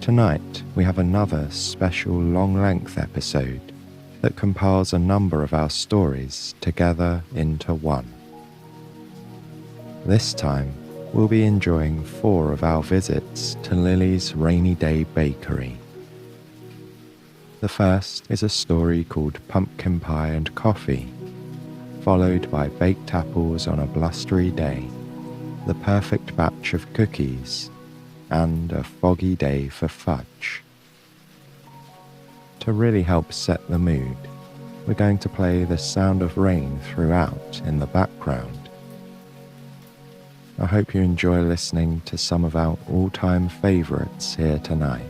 Tonight we have another special long-length episode that compiles a number of our stories together into one. This time we'll be enjoying 4 of our visits to Lily's rainy day bakery. The first is a story called Pumpkin Pie and Coffee, followed by Baked Apples on a Blustery Day, The Perfect Batch of Cookies, and A Foggy Day for Fudge. To really help set the mood, we're going to play the sound of rain throughout in the background. I hope you enjoy listening to some of our all-time favourites here tonight,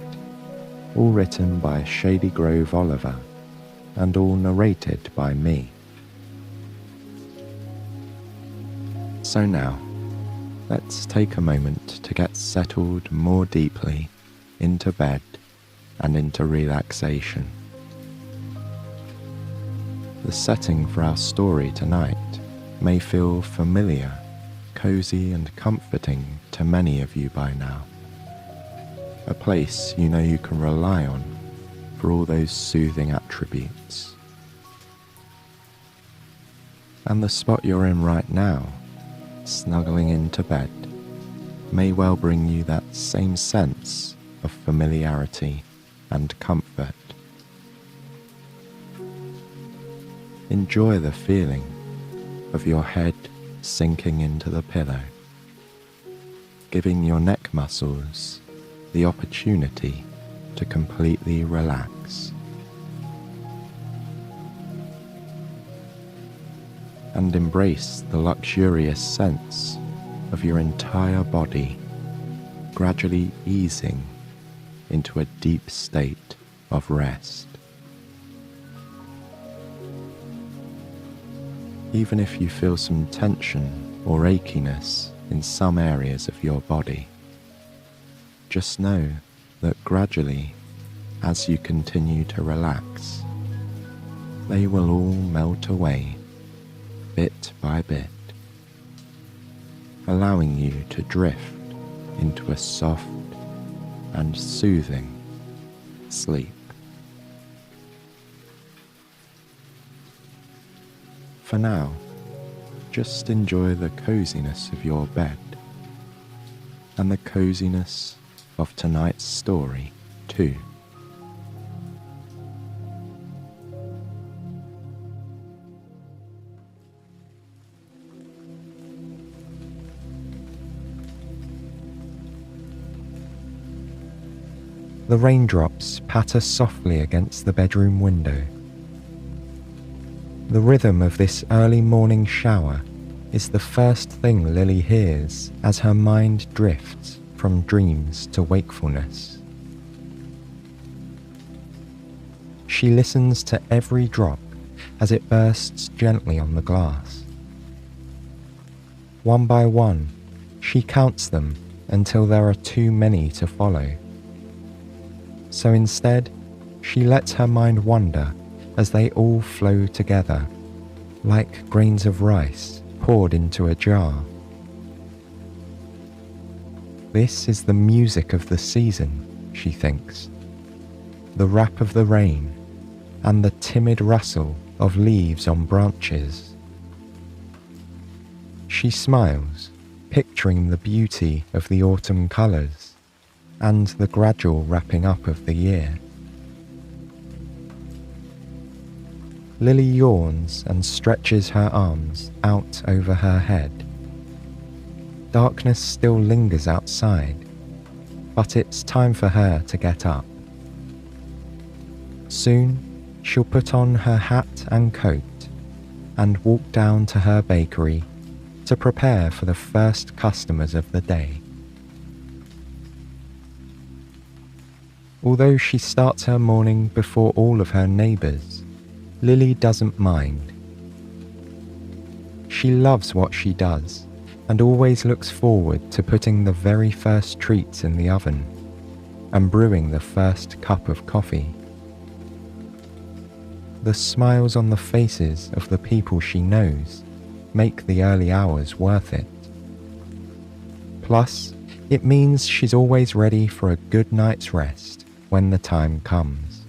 all written by Shady Grove Oliver, and all narrated by me. So now, let's take a moment to get settled more deeply into bed and into relaxation. The setting for our story tonight may feel familiar, cozy and comforting to many of you by now. A place you know you can rely on for all those soothing attributes. And the spot you're in right now, snuggling into bed, may well bring you that same sense of familiarity and comfort. Enjoy the feeling of your head sinking into the pillow, giving your neck muscles the opportunity to completely relax. And embrace the luxurious sense of your entire body gradually easing into a deep state of rest. Even if you feel some tension or achiness in some areas of your body, just know that gradually, as you continue to relax, they will all melt away bit by bit, allowing you to drift into a soft and soothing sleep. For now, just enjoy the coziness of your bed and the coziness of tonight's story too. The raindrops patter softly against the bedroom window. The rhythm of this early morning shower is the first thing Lily hears as her mind drifts from dreams to wakefulness. She listens to every drop as it bursts gently on the glass. One by one, she counts them until there are too many to follow. So instead, she lets her mind wander as they all flow together, like grains of rice poured into a jar. This is the music of the season, she thinks, the rap of the rain and the timid rustle of leaves on branches. She smiles, picturing the beauty of the autumn colours and the gradual wrapping up of the year. Lily yawns and stretches her arms out over her head. Darkness still lingers outside, but it's time for her to get up. Soon, she'll put on her hat and coat and walk down to her bakery to prepare for the first customers of the day. Although she starts her morning before all of her neighbours, Lily doesn't mind. She loves what she does and always looks forward to putting the very first treats in the oven and brewing the first cup of coffee. The smiles on the faces of the people she knows make the early hours worth it. Plus, It means she's always ready for a good night's rest when the time comes.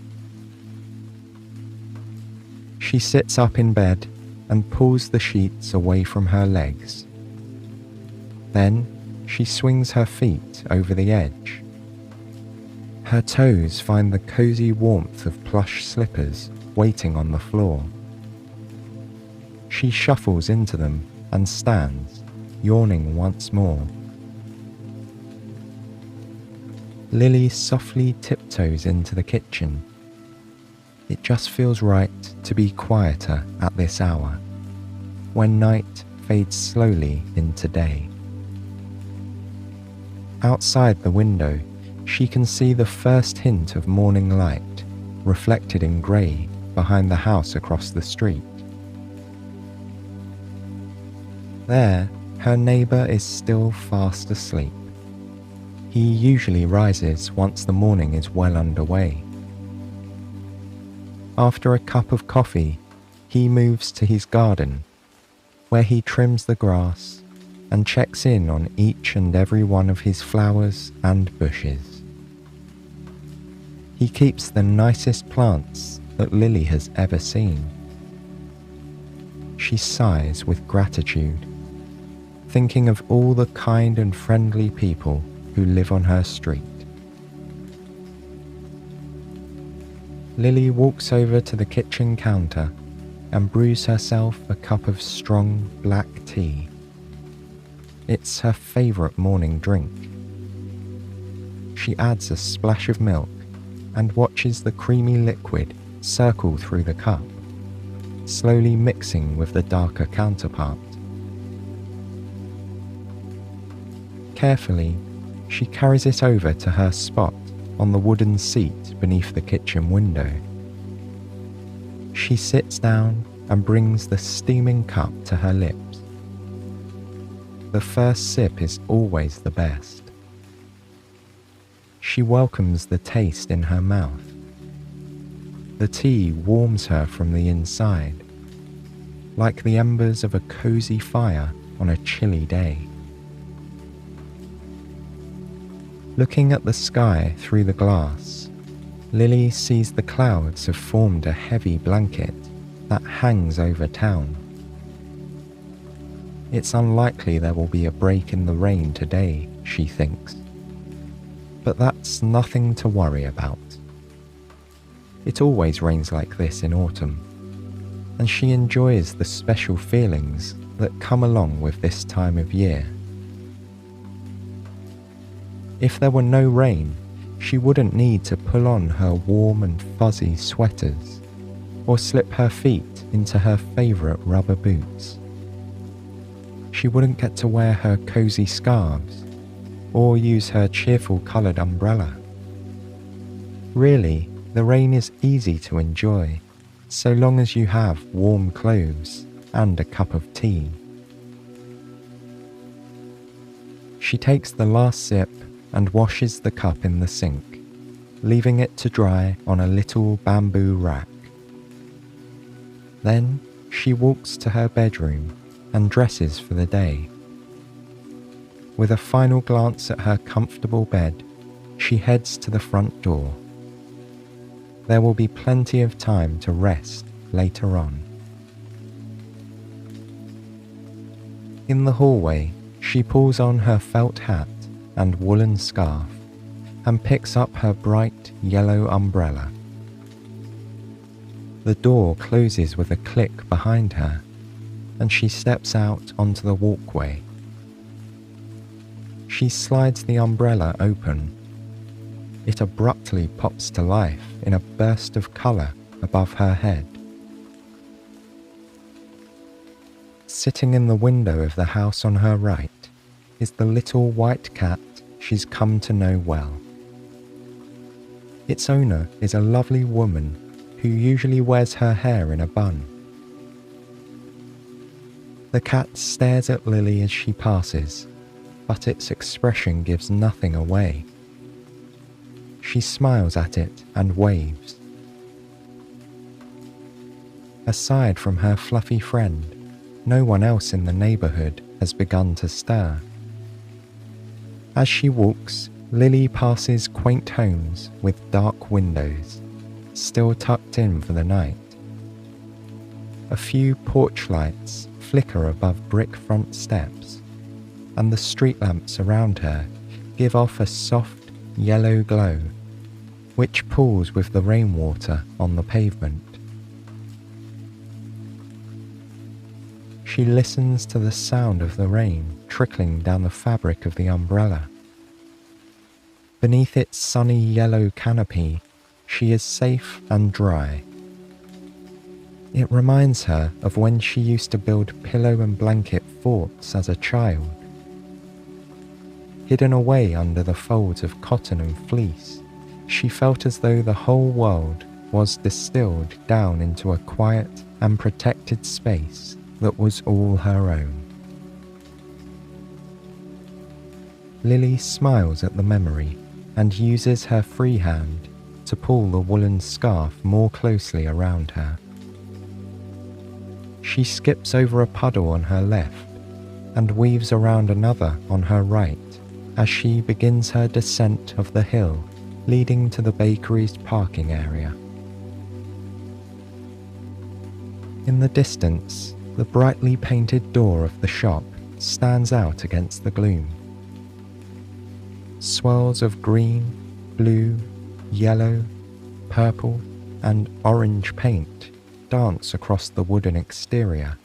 She sits up in bed and pulls the sheets away from her legs. Then she swings her feet over the edge. Her toes find the cozy warmth of plush slippers waiting on the floor. She shuffles into them and stands, yawning once more. Lily softly tiptoes into the kitchen. It just feels right to be quieter at this hour, when night fades slowly into day. Outside the window, she can see the first hint of morning light reflected in grey behind the house across the street. There, her neighbour is still fast asleep. He usually rises once the morning is well underway. After a cup of coffee, he moves to his garden, where he trims the grass and checks in on each and every one of his flowers and bushes. He keeps the nicest plants that Lily has ever seen. She sighs with gratitude, thinking of all the kind and friendly people who live on her street. Lily walks over to the kitchen counter and brews herself a cup of strong black tea. It's her favourite morning drink. She adds a splash of milk and watches the creamy liquid circle through the cup, slowly mixing with the darker counterpart. Carefully, she carries it over to her spot on the wooden seat beneath the kitchen window. She sits down and brings the steaming cup to her lips. The first sip is always the best. She welcomes the taste in her mouth. The tea warms her from the inside, like the embers of a cozy fire on a chilly day. Looking at the sky through the glass, Lily sees the clouds have formed a heavy blanket that hangs over town. It's unlikely there will be a break in the rain today, she thinks. But that's nothing to worry about. It always rains like this in autumn, and she enjoys the special feelings that come along with this time of year. If there were no rain, she wouldn't need to pull on her warm and fuzzy sweaters, or slip her feet into her favourite rubber boots. She wouldn't get to wear her cosy scarves, or use her cheerful coloured umbrella. Really, the rain is easy to enjoy, so long as you have warm clothes and a cup of tea. She takes the last sip and washes the cup in the sink, leaving it to dry on a little bamboo rack. Then she walks to her bedroom and dresses for the day. With a final glance at her comfortable bed, she heads to the front door. There will be plenty of time to rest later on. In the hallway, she pulls on her felt hat and woolen scarf and picks up her bright yellow umbrella. The door closes with a click behind her, and she steps out onto the walkway. She slides the umbrella open. It abruptly pops to life in a burst of colour above her head. Sitting in the window of the house on her right is the little white cat she's come to know well. Its owner is a lovely woman who usually wears her hair in a bun. The cat stares at Lily as she passes, but its expression gives nothing away. She smiles at it and waves. Aside from her fluffy friend, no one else in the neighbourhood has begun to stir. As she walks, Lily passes quaint homes with dark windows, still tucked in for the night. A few porch lights flicker above brick front steps, and the street lamps around her give off a soft yellow glow, which pools with the rainwater on the pavement. She listens to the sound of the rain trickling down the fabric of the umbrella. Beneath its sunny yellow canopy, she is safe and dry. It reminds her of when she used to build pillow and blanket forts as a child. Hidden away under the folds of cotton and fleece, she felt as though the whole world was distilled down into a quiet and protected space that was all her own. Lily smiles at the memory and uses her free hand to pull the woolen scarf more closely around her. She skips over a puddle on her left and weaves around another on her right as she begins her descent of the hill leading to the bakery's parking area. In the distance, the brightly painted door of the shop stands out against the gloom. Swirls of green, blue, yellow, purple, and orange paint dance across the wooden exterior,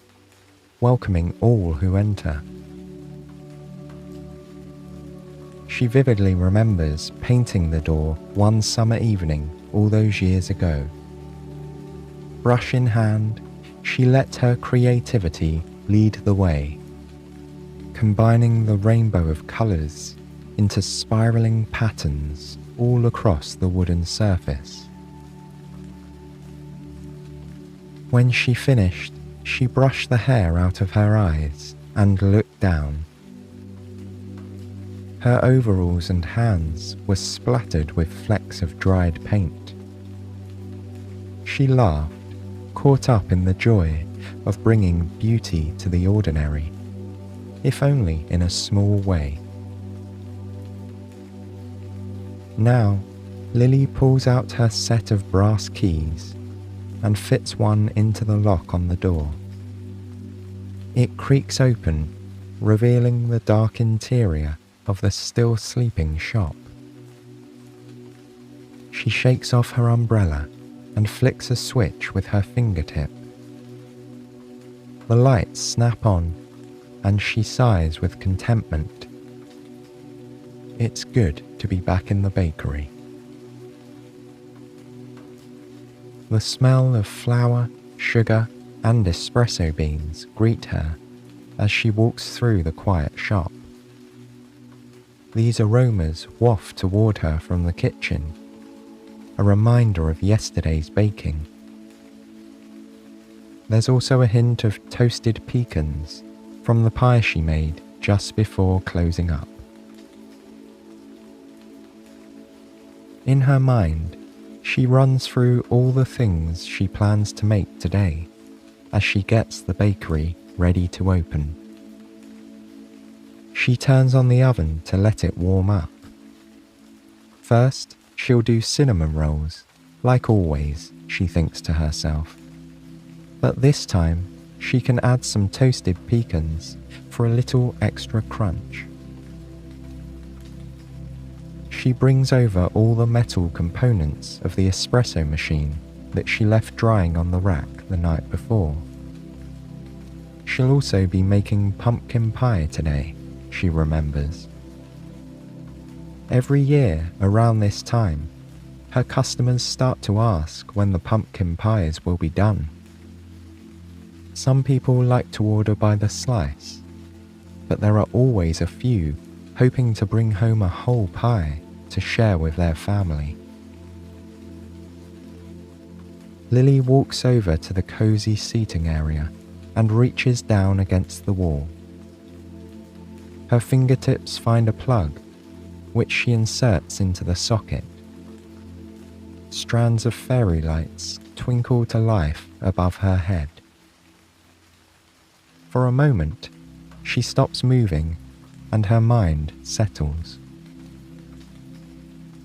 welcoming all who enter. She vividly remembers painting the door one summer evening all those years ago. Brush in hand, she let her creativity lead the way, combining the rainbow of colours into spiralling patterns all across the wooden surface. When she finished, she brushed the hair out of her eyes and looked down. Her overalls and hands were splattered with flecks of dried paint. She laughed, caught up in the joy of bringing beauty to the ordinary, if only in a small way. Now, Lily pulls out her set of brass keys and fits one into the lock on the door. It creaks open, revealing the dark interior of the still sleeping shop. She shakes off her umbrella and flicks a switch with her fingertip. The lights snap on, and she sighs with contentment. It's good to be back in the bakery. The smell of flour, sugar, and espresso beans greet her as she walks through the quiet shop. These aromas waft toward her from the kitchen, a reminder of yesterday's baking. There's also a hint of toasted pecans from the pie she made just before closing up. In her mind, she runs through all the things she plans to make today as she gets the bakery ready to open. She turns on the oven to let it warm up. First, she'll do cinnamon rolls, like always, she thinks to herself. But this time, she can add some toasted pecans for a little extra crunch. She brings over all the metal components of the espresso machine that she left drying on the rack the night before. She'll also be making pumpkin pie today, she remembers. Every year around this time, her customers start to ask when the pumpkin pies will be done. Some people like to order by the slice, but there are always a few hoping to bring home a whole pie to share with their family. Lily walks over to the cozy seating area and reaches down against the wall. Her fingertips find a plug, which she inserts into the socket. Strands of fairy lights twinkle to life above her head. For a moment, she stops moving and her mind settles.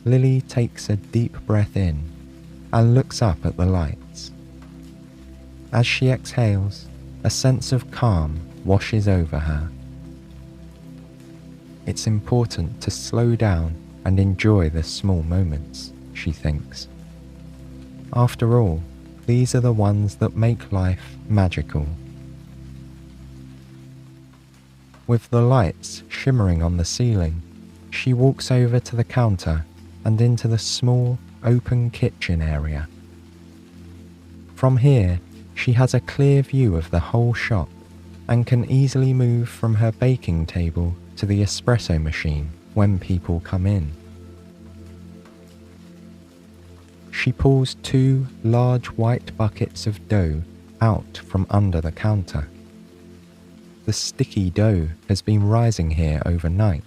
Lily takes a deep breath in and looks up at the lights. As she exhales, a sense of calm washes over her. It's important to slow down and enjoy the small moments, she thinks. After all, these are the ones that make life magical. With the lights shimmering on the ceiling, she walks over to the counter and into the small, open kitchen area. From here, she has a clear view of the whole shop and can easily move from her baking table to the espresso machine when people come in. She pulls 2 large white buckets of dough out from under the counter. The sticky dough has been rising here overnight.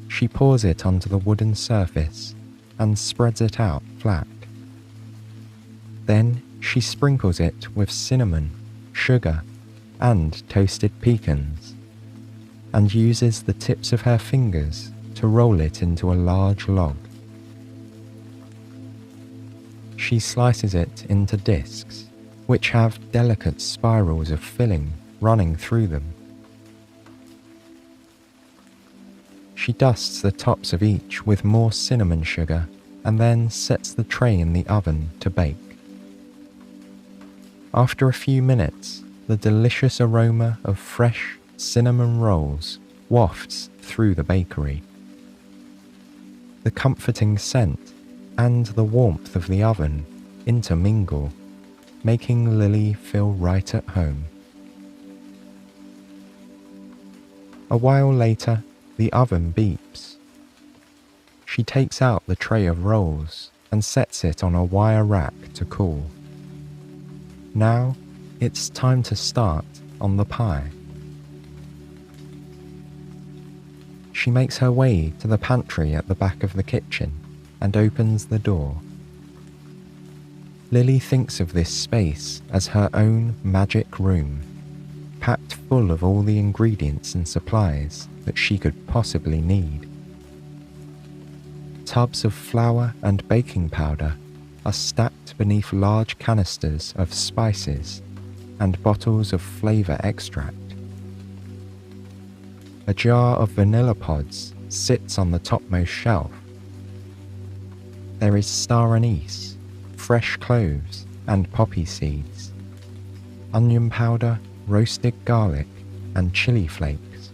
She pours it onto the wooden surface and spreads it out flat. Then she sprinkles it with cinnamon, sugar, and toasted pecans, and uses the tips of her fingers to roll it into a large log. She slices it into discs, which have delicate spirals of filling running through them. She dusts the tops of each with more cinnamon sugar and then sets the tray in the oven to bake. After a few minutes, the delicious aroma of fresh cinnamon rolls wafts through the bakery. The comforting scent and the warmth of the oven intermingle, making Lily feel right at home. A while later, the oven beeps. She takes out the tray of rolls and sets it on a wire rack to cool. Now, it's time to start on the pie. She makes her way to the pantry at the back of the kitchen and opens the door. Lily thinks of this space as her own magic room, packed full of all the ingredients and supplies that she could possibly need. Tubs of flour and baking powder are stacked beneath large canisters of spices and bottles of flavor extract. A jar of vanilla pods sits on the topmost shelf. There is star anise, fresh cloves and poppy seeds, onion powder, roasted garlic and chili flakes.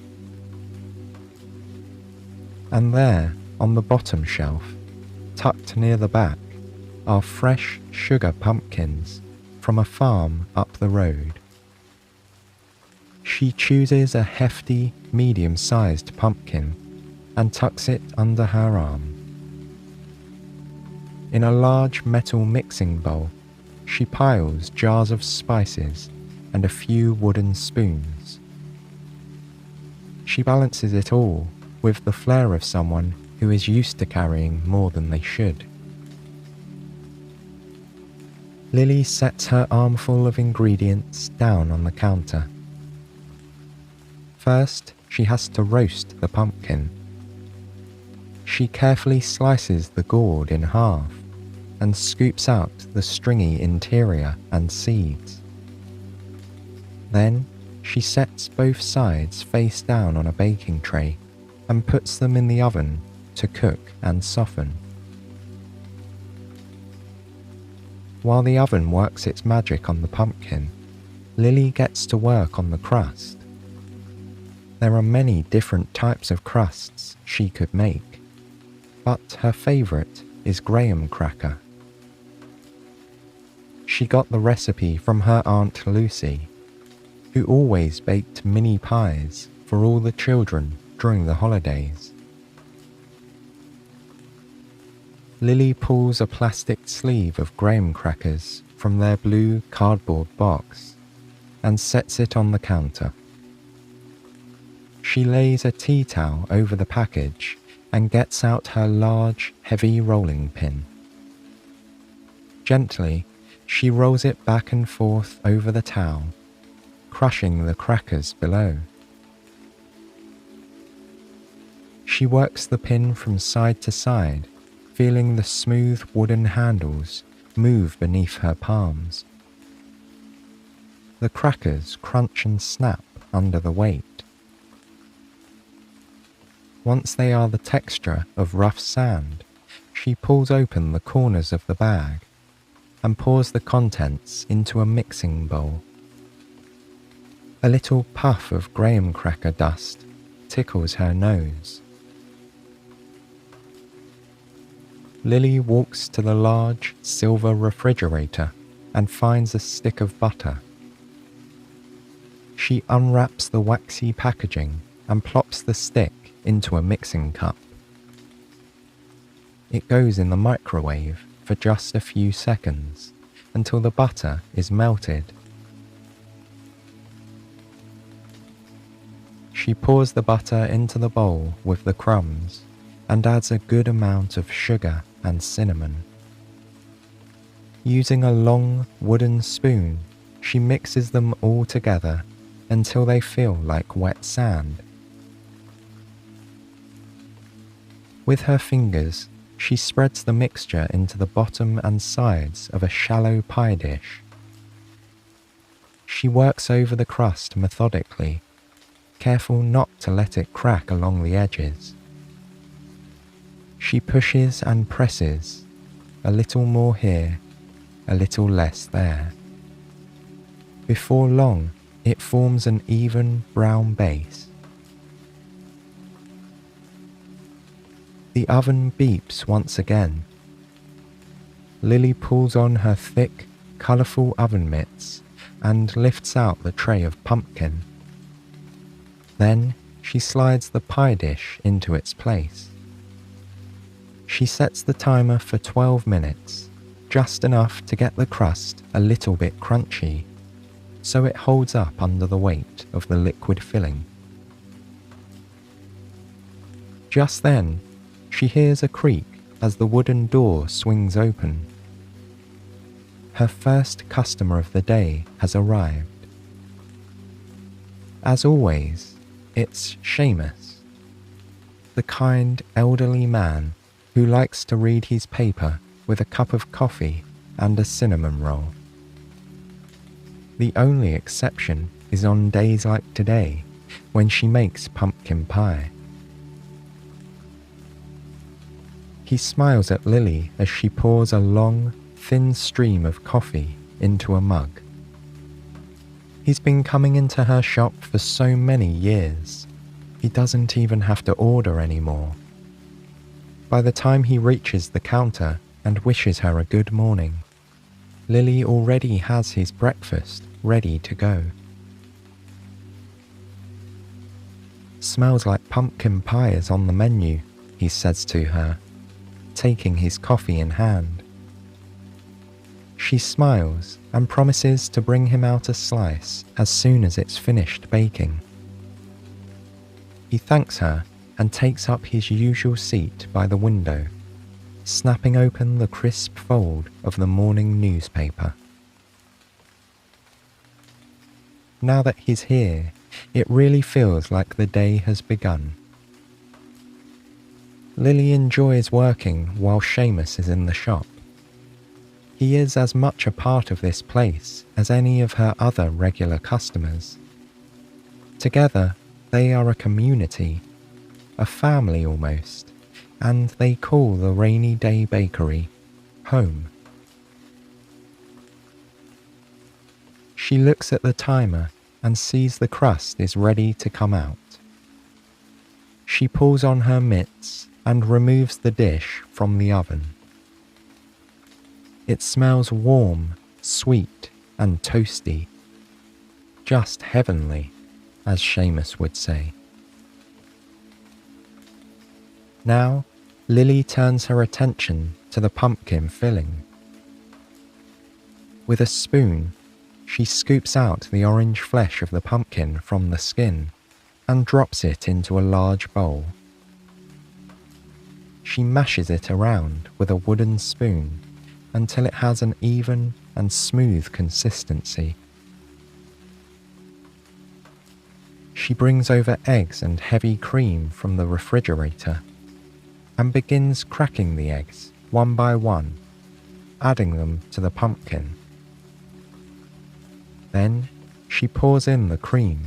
And there, on the bottom shelf, tucked near the back, are fresh sugar pumpkins from a farm up the road. She chooses a hefty, medium-sized pumpkin and tucks it under her arm. In a large metal mixing bowl, she piles jars of spices and a few wooden spoons. She balances it all with the flair of someone who is used to carrying more than they should. Lily sets her armful of ingredients down on the counter. First, she has to roast the pumpkin. She carefully slices the gourd in half and scoops out the stringy interior and seeds. Then, she sets both sides face down on a baking tray and puts them in the oven to cook and soften. While the oven works its magic on the pumpkin, Lily gets to work on the crust. There are many different types of crusts she could make, but her favourite is graham cracker. She got the recipe from her Aunt Lucy, who always baked mini pies for all the children during the holidays. Lily pulls a plastic sleeve of graham crackers from their blue cardboard box and sets it on the counter. She lays a tea towel over the package and gets out her large, heavy rolling pin. Gently, she rolls it back and forth over the towel, crushing the crackers below. She works the pin from side to side, feeling the smooth wooden handles move beneath her palms. The crackers crunch and snap under the weight. Once they are the texture of rough sand, she pulls open the corners of the bag and pours the contents into a mixing bowl. A little puff of graham cracker dust tickles her nose. Lily walks to the large silver refrigerator and finds a stick of butter. She unwraps the waxy packaging and plops the stick into a mixing cup. It goes in the microwave for just a few seconds until the butter is melted. She pours the butter into the bowl with the crumbs and adds a good amount of sugar and cinnamon. Using a long wooden spoon, she mixes them all together until they feel like wet sand. With her fingers, she spreads the mixture into the bottom and sides of a shallow pie dish. She works over the crust methodically, careful not to let it crack along the edges. She pushes and presses, a little more here, a little less there. Before long, it forms an even brown base. The oven beeps once again. Lily pulls on her thick, colourful oven mitts and lifts out the tray of pumpkin. Then she slides the pie dish into its place. She sets the timer for 12 minutes, just enough to get the crust a little bit crunchy, so it holds up under the weight of the liquid filling. Just then, she hears a creak as the wooden door swings open. Her first customer of the day has arrived. As always, it's Seamus, the kind elderly man who likes to read his paper with a cup of coffee and a cinnamon roll. The only exception is on days like today, when she makes pumpkin pie. He smiles at Lily as she pours a long, thin stream of coffee into a mug. He's been coming into her shop for so many years, he doesn't even have to order anymore. By the time he reaches the counter and wishes her a good morning, Lily already has his breakfast ready to go. "Smells like pumpkin pie is on the menu," he says to her, taking his coffee in hand. She smiles and promises to bring him out a slice as soon as it's finished baking. He thanks her and takes up his usual seat by the window, snapping open the crisp fold of the morning newspaper. Now that he's here, it really feels like the day has begun. Lily enjoys working while Seamus is in the shop. He is as much a part of this place as any of her other regular customers. Together, they are a community, a family almost, and they call the Rainy Day Bakery home. She looks at the timer and sees the crust is ready to come out. She pulls on her mitts and removes the dish from the oven. It smells warm, sweet, and toasty. Just heavenly, as Seamus would say. Now, Lily turns her attention to the pumpkin filling. With a spoon, she scoops out the orange flesh of the pumpkin from the skin and drops it into a large bowl. She mashes it around with a wooden spoon until it has an even and smooth consistency. She brings over eggs and heavy cream from the refrigerator and begins cracking the eggs one by one, adding them to the pumpkin. Then she pours in the cream,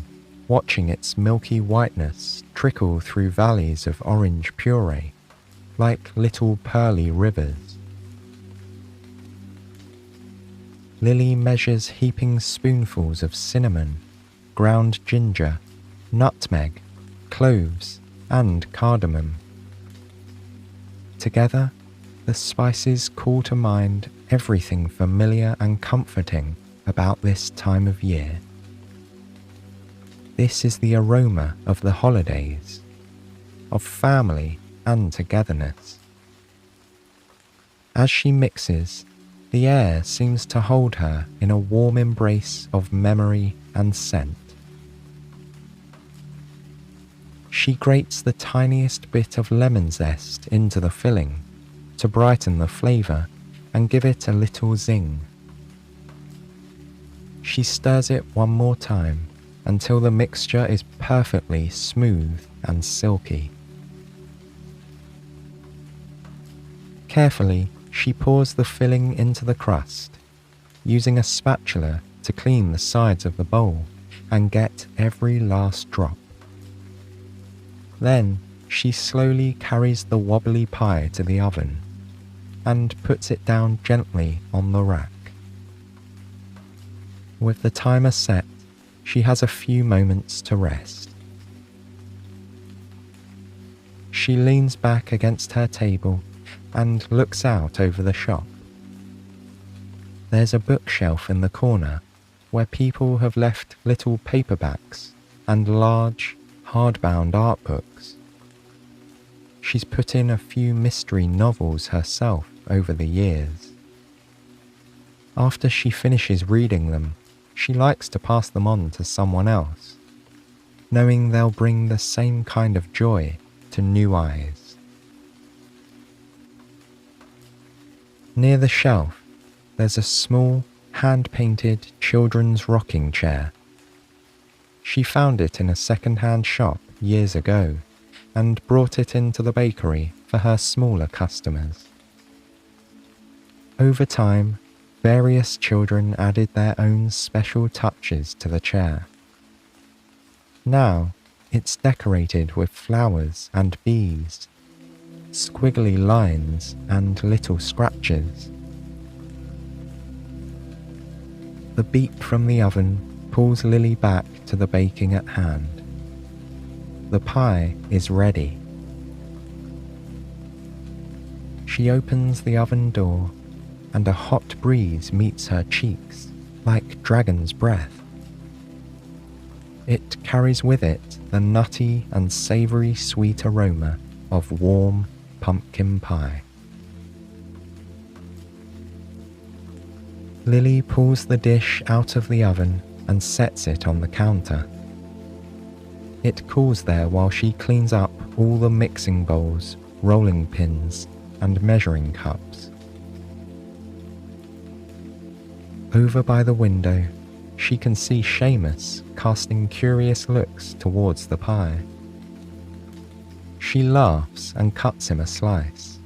watching its milky whiteness trickle through valleys of orange puree, like little pearly rivers. Lily measures heaping spoonfuls of cinnamon, ground ginger, nutmeg, cloves, and cardamom. Together, the spices call to mind everything familiar and comforting about this time of year. This is the aroma of the holidays, of family and togetherness. As she mixes, the air seems to hold her in a warm embrace of memory and scent. She grates the tiniest bit of lemon zest into the filling to brighten the flavour and give it a little zing. She stirs it one more time until the mixture is perfectly smooth and silky. Carefully, she pours the filling into the crust, using a spatula to clean the sides of the bowl and get every last drop. Then she slowly carries the wobbly pie to the oven and puts it down gently on the rack. With the timer set, she has a few moments to rest. She leans back against her table and looks out over the shop. There's a bookshelf in the corner where people have left little paperbacks and large, hardbound art books. She's put in a few mystery novels herself over the years. After she finishes reading them, she likes to pass them on to someone else, knowing they'll bring the same kind of joy to new eyes. Near the shelf, there's a small, hand-painted children's rocking chair. She found it in a second-hand shop years ago and brought it into the bakery for her smaller customers. Over time, various children added their own special touches to the chair. Now, it's decorated with flowers and bees, squiggly lines and little scratches. The beep from the oven pulls Lily back to the baking at hand. The pie is ready. She opens the oven door and a hot breeze meets her cheeks like dragon's breath. It carries with it the nutty and savoury sweet aroma of warm pumpkin pie. Lily pulls the dish out of the oven and sets it on the counter. It cools there while she cleans up all the mixing bowls, rolling pins, and measuring cups. Over by the window, she can see Seamus casting curious looks towards the pie. She laughs and cuts him a slice.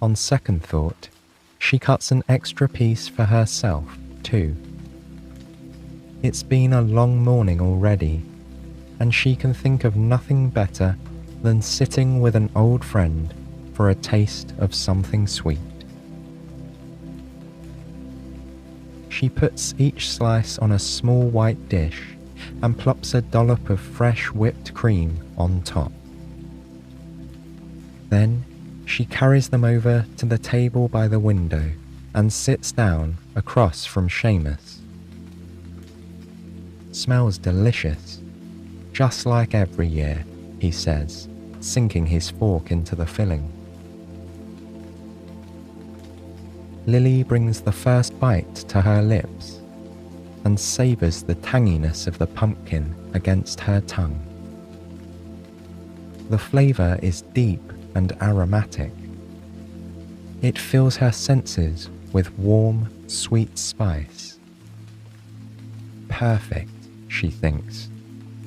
On second thought, she cuts an extra piece for herself, too. It's been a long morning already, and she can think of nothing better than sitting with an old friend for a taste of something sweet. She puts each slice on a small white dish and plops a dollop of fresh whipped cream on top. Then she carries them over to the table by the window and sits down across from Seamus. "Smells delicious, just like every year," he says, sinking his fork into the filling. Lily brings the first bite to her lips and savours the tanginess of the pumpkin against her tongue. The flavour is deep and aromatic. It fills her senses with warm, sweet spice. Perfect, she thinks,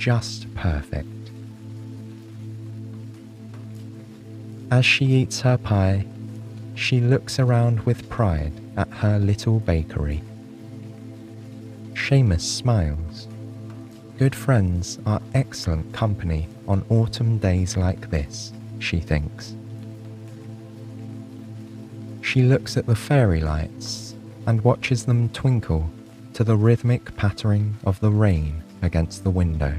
just perfect. As she eats her pie, she looks around with pride at her little bakery. Seamus smiles. Good friends are excellent company on autumn days like this, she thinks. She looks at the fairy lights and watches them twinkle to the rhythmic pattering of the rain against the window.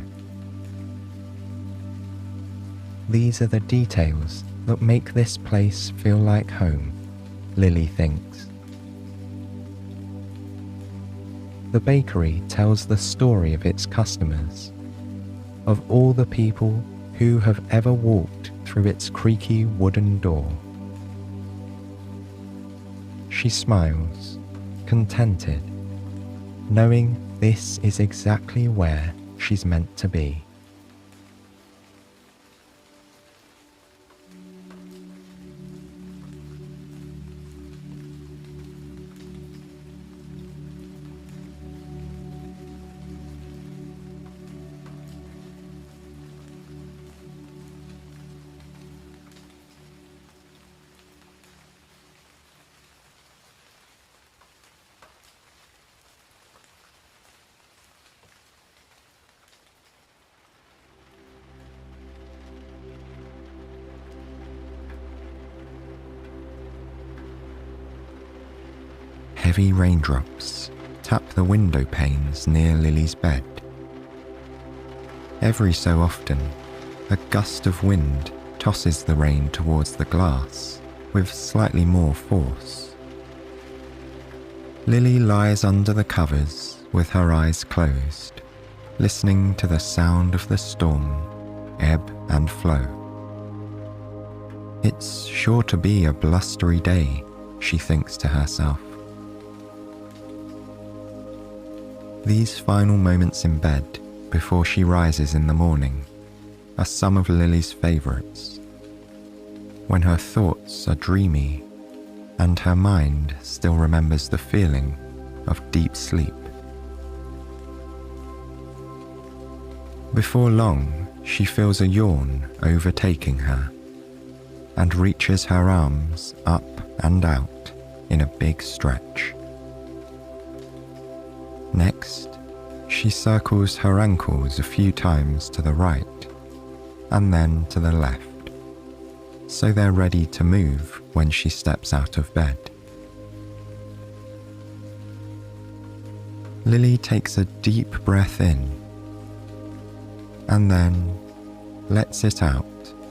These are the details that make this place feel like home, Lily thinks. The bakery tells the story of its customers, of all the people who have ever walked through its creaky wooden door. She smiles, contented, knowing this is exactly where she's meant to be. Heavy raindrops tap the window panes near Lily's bed. Every so often, a gust of wind tosses the rain towards the glass with slightly more force. Lily lies under the covers with her eyes closed, listening to the sound of the storm, ebb and flow. It's sure to be a blustery day, she thinks to herself. These final moments in bed before she rises in the morning are some of Lily's favourites, when her thoughts are dreamy and her mind still remembers the feeling of deep sleep. Before long, she feels a yawn overtaking her and reaches her arms up and out in a big stretch. Next, she circles her ankles a few times to the right and then to the left, so they're ready to move when she steps out of bed. Lily takes a deep breath in and then lets it out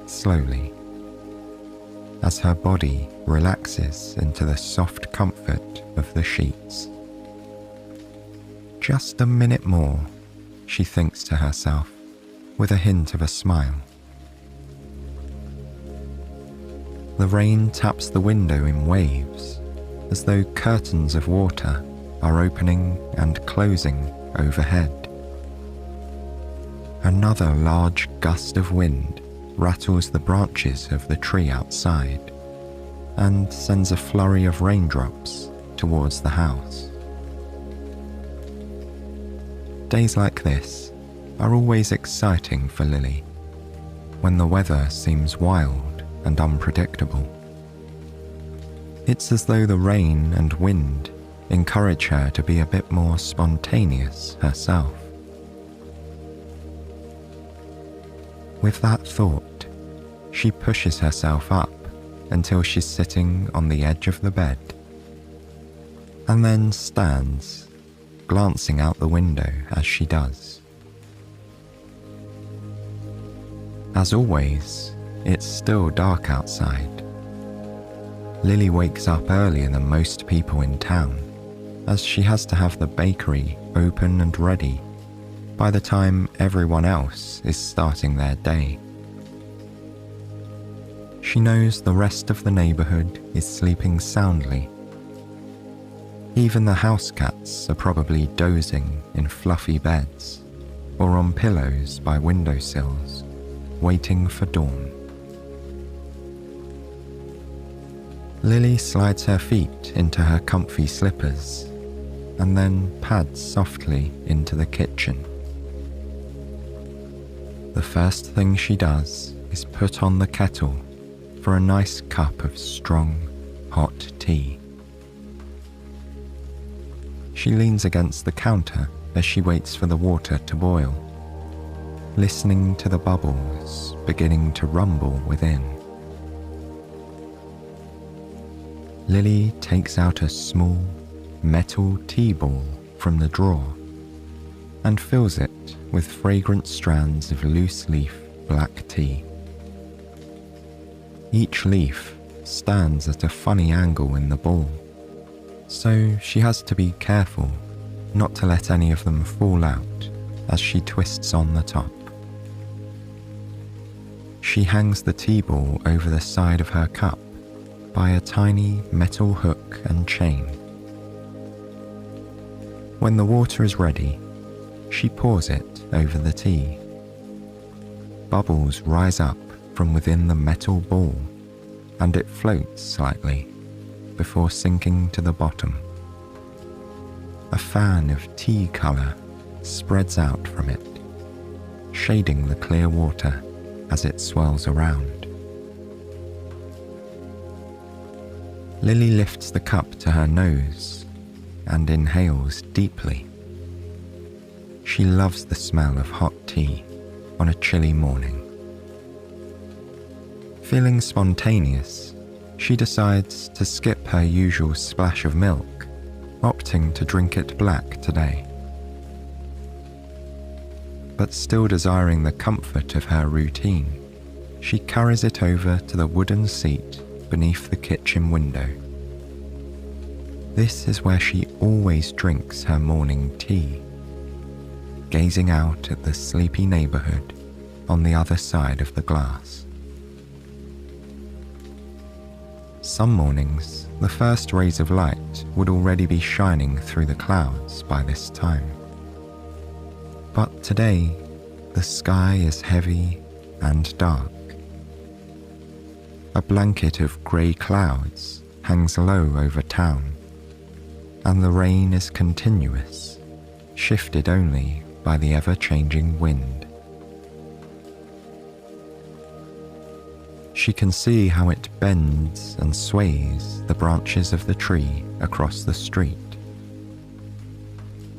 slowly as her body relaxes into the soft comfort of the sheets. Just a minute more, she thinks to herself, with a hint of a smile. The rain taps the window in waves, as though curtains of water are opening and closing overhead. Another large gust of wind rattles the branches of the tree outside and sends a flurry of raindrops towards the house. Days like this are always exciting for Lily, when the weather seems wild and unpredictable. It's as though the rain and wind encourage her to be a bit more spontaneous herself. With that thought, she pushes herself up until she's sitting on the edge of the bed, and then stands, glancing out the window as she does. As always, it's still dark outside. Lily wakes up earlier than most people in town, as she has to have the bakery open and ready by the time everyone else is starting their day. She knows the rest of the neighbourhood is sleeping soundly. Even the house cats are probably dozing in fluffy beds or on pillows by windowsills, waiting for dawn. Lily slides her feet into her comfy slippers and then pads softly into the kitchen. The first thing she does is put on the kettle for a nice cup of strong, hot tea. She leans against the counter as she waits for the water to boil, listening to the bubbles beginning to rumble within. Lily takes out a small metal tea ball from the drawer and fills it with fragrant strands of loose-leaf black tea. Each leaf stands at a funny angle in the ball, so she has to be careful not to let any of them fall out as she twists on the top. She hangs the tea ball over the side of her cup by a tiny metal hook and chain. When the water is ready, she pours it over the tea. Bubbles rise up from within the metal ball, and it floats slightly before sinking to the bottom. A fan of tea colour spreads out from it, shading the clear water as it swirls around. Lily lifts the cup to her nose and inhales deeply. She loves the smell of hot tea on a chilly morning. Feeling spontaneous, she decides to skip her usual splash of milk, opting to drink it black today. But still desiring the comfort of her routine, she carries it over to the wooden seat beneath the kitchen window. This is where she always drinks her morning tea, gazing out at the sleepy neighbourhood on the other side of the glass. Some mornings, the first rays of light would already be shining through the clouds by this time. But today, the sky is heavy and dark. A blanket of grey clouds hangs low over town, and the rain is continuous, shifted only by the ever-changing wind. She can see how it bends and sways the branches of the tree across the street.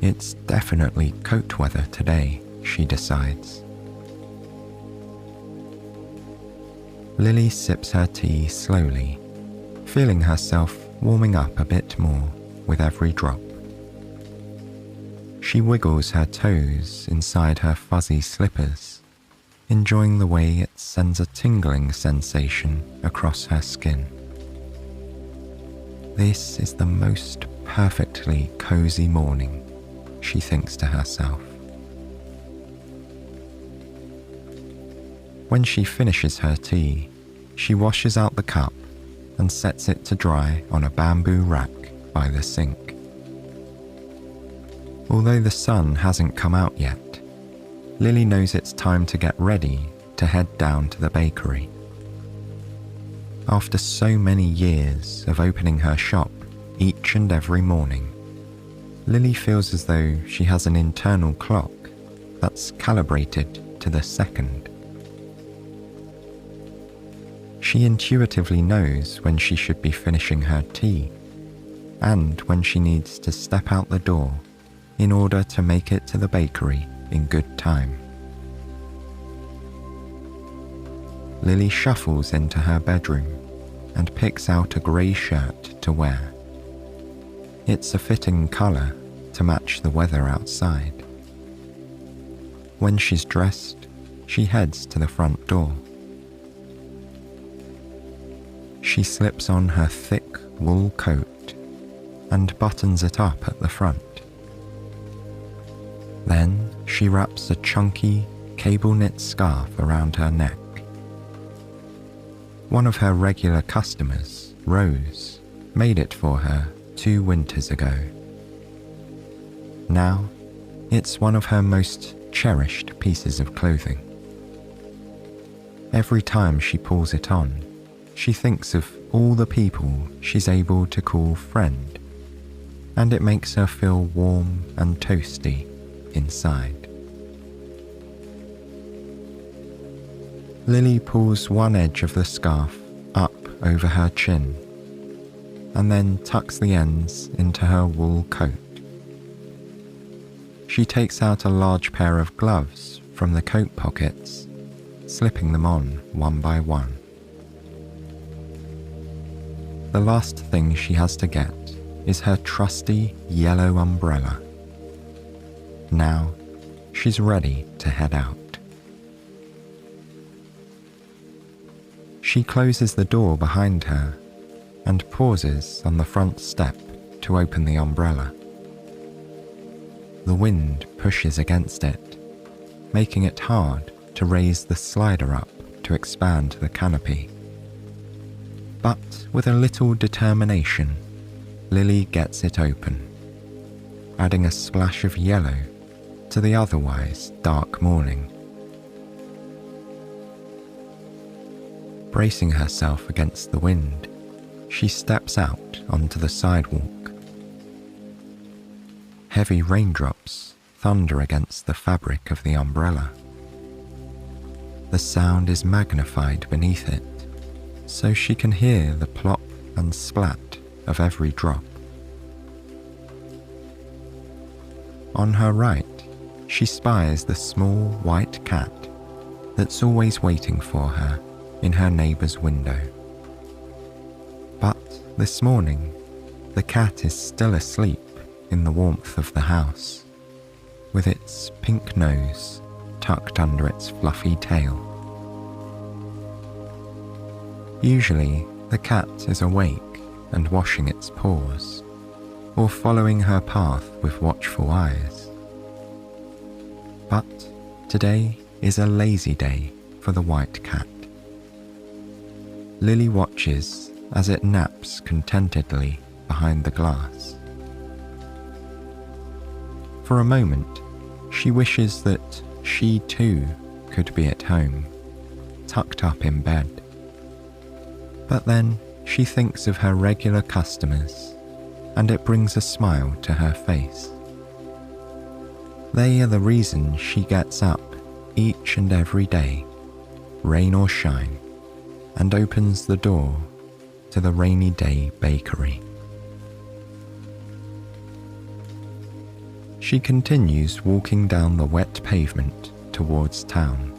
It's definitely coat weather today, she decides. Lily sips her tea slowly, feeling herself warming up a bit more with every drop. She wiggles her toes inside her fuzzy slippers, enjoying the way it sends a tingling sensation across her skin. This is the most perfectly cozy morning, she thinks to herself. When she finishes her tea, she washes out the cup and sets it to dry on a bamboo rack by the sink. Although the sun hasn't come out yet, Lily knows it's time to get ready to head down to the bakery. After so many years of opening her shop each and every morning, Lily feels as though she has an internal clock that's calibrated to the second. She intuitively knows when she should be finishing her tea and when she needs to step out the door in order to make it to the bakery in good time. Lily shuffles into her bedroom and picks out a grey shirt to wear. It's a fitting colour to match the weather outside. When she's dressed, she heads to the front door. She slips on her thick wool coat and buttons it up at the front. Then she wraps a chunky, cable-knit scarf around her neck. One of her regular customers, Rose, made it for her 2 winters ago. Now, it's one of her most cherished pieces of clothing. Every time she pulls it on, she thinks of all the people she's able to call friend, and it makes her feel warm and toasty inside. Lily pulls one edge of the scarf up over her chin and then tucks the ends into her wool coat. She takes out a large pair of gloves from the coat pockets, slipping them on one by one. The last thing she has to get is her trusty yellow umbrella. Now, she's ready to head out. She closes the door behind her and pauses on the front step to open the umbrella. The wind pushes against it, making it hard to raise the slider up to expand the canopy. But with a little determination, Lily gets it open, adding a splash of yellow to the otherwise dark morning. Bracing herself against the wind, she steps out onto the sidewalk. Heavy raindrops thunder against the fabric of the umbrella. The sound is magnified beneath it, so she can hear the plop and splat of every drop. On her right, she spies the small white cat that's always waiting for her in her neighbour's window. But this morning, the cat is still asleep in the warmth of the house, with its pink nose tucked under its fluffy tail. Usually, the cat is awake and washing its paws, or following her path with watchful eyes. But today is a lazy day for the white cat. Lily watches as it naps contentedly behind the glass. For a moment, she wishes that she too could be at home, tucked up in bed. But then she thinks of her regular customers, and it brings a smile to her face. They are the reason she gets up each and every day, rain or shine, and opens the door to the rainy day bakery. She continues walking down the wet pavement towards town.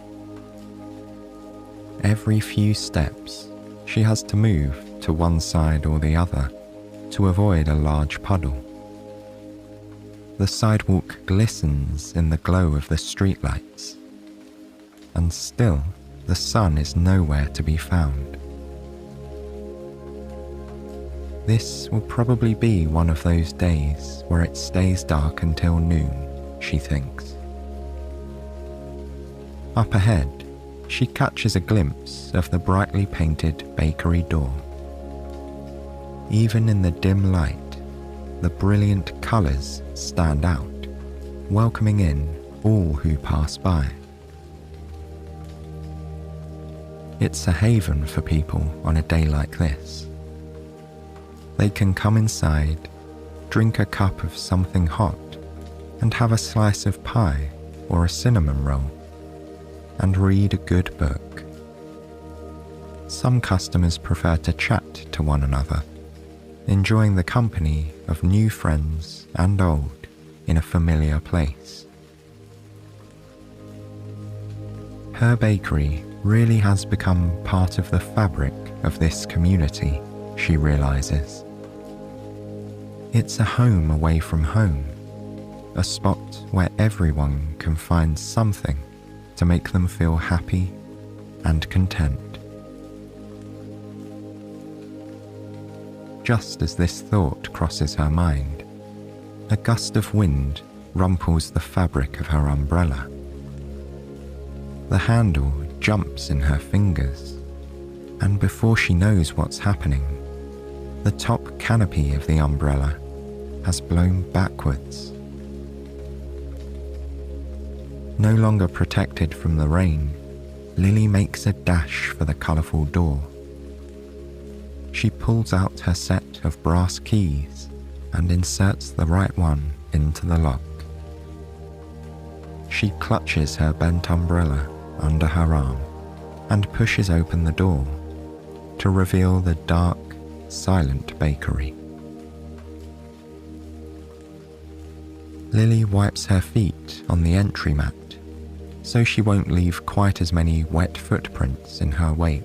Every few steps, she has to move to one side or the other to avoid a large puddle. The sidewalk glistens in the glow of the streetlights, and still the sun is nowhere to be found. This will probably be one of those days where it stays dark until noon, she thinks. Up ahead, she catches a glimpse of the brightly painted bakery door. Even in the dim light, the brilliant colours stand out, welcoming in all who pass by. It's a haven for people on a day like this. They can come inside, drink a cup of something hot, and have a slice of pie or a cinnamon roll, and read a good book. Some customers prefer to chat to one another, enjoying the company of new friends and old in a familiar place. Her bakery really has become part of the fabric of this community, she realizes. It's a home away from home, a spot where everyone can find something to make them feel happy and content. Just as this thought crosses her mind, a gust of wind rumples the fabric of her umbrella. The handle jumps in her fingers, and before she knows what's happening, the top canopy of the umbrella has blown backwards. No longer protected from the rain, Lily makes a dash for the colourful door. She pulls out her set of brass keys and inserts the right one into the lock. She clutches her bent umbrella under her arm and pushes open the door to reveal the dark, silent bakery. Lily wipes her feet on the entry mat so she won't leave quite as many wet footprints in her wake.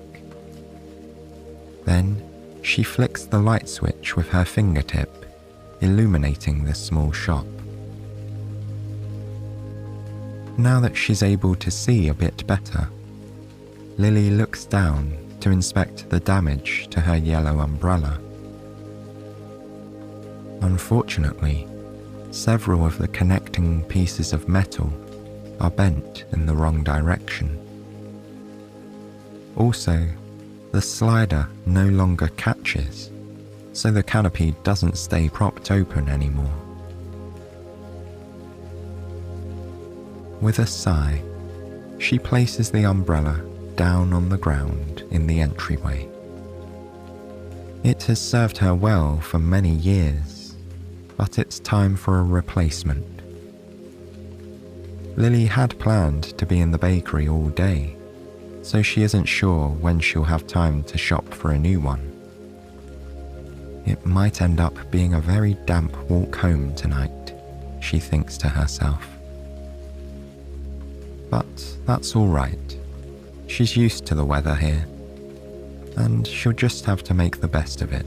Then she flicks the light switch with her fingertip, illuminating the small shop. Now that she's able to see a bit better, Lily looks down to inspect the damage to her yellow umbrella. Unfortunately, several of the connecting pieces of metal are bent in the wrong direction. Also, the slider no longer catches, so the canopy doesn't stay propped open anymore. With a sigh, she places the umbrella down on the ground in the entryway. It has served her well for many years, but it's time for a replacement. Lily had planned to be in the bakery all day, so she isn't sure when she'll have time to shop for a new one. It might end up being a very damp walk home tonight, she thinks to herself. But that's all right. She's used to the weather here, and she'll just have to make the best of it.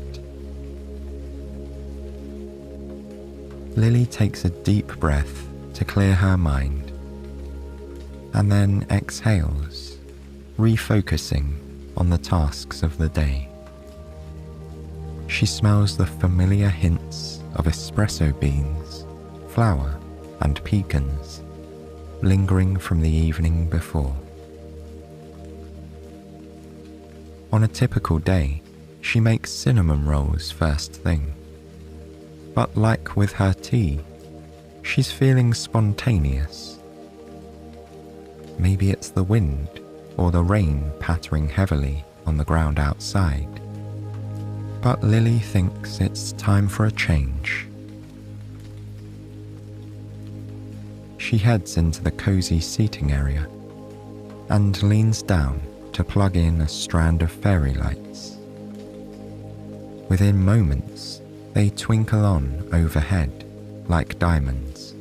Lily takes a deep breath to clear her mind, and then exhales, refocusing on the tasks of the day. She smells the familiar hints of espresso beans, flour, and pecans, lingering from the evening before. On a typical day, she makes cinnamon rolls first thing. But like with her tea, she's feeling spontaneous. Maybe it's the wind or the rain pattering heavily on the ground outside. But Lily thinks it's time for a change. She heads into the cozy seating area and leans down to plug in a strand of fairy lights. Within moments, they twinkle on overhead like diamonds.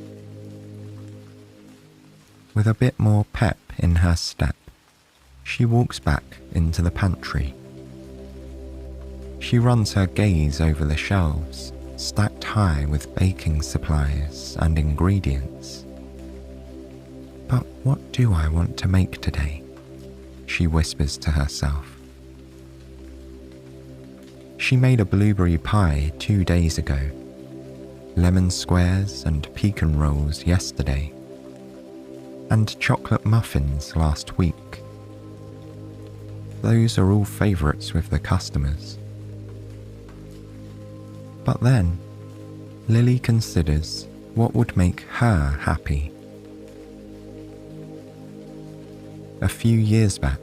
With a bit more pep in her step, she walks back into the pantry. She runs her gaze over the shelves, stacked high with baking supplies and ingredients. But what do I want to make today? She whispers to herself. She made a blueberry pie 2 days ago, lemon squares and pecan rolls yesterday, and chocolate muffins last week. Those are all favourites with the customers. But then, Lily considers what would make her happy. A few years back,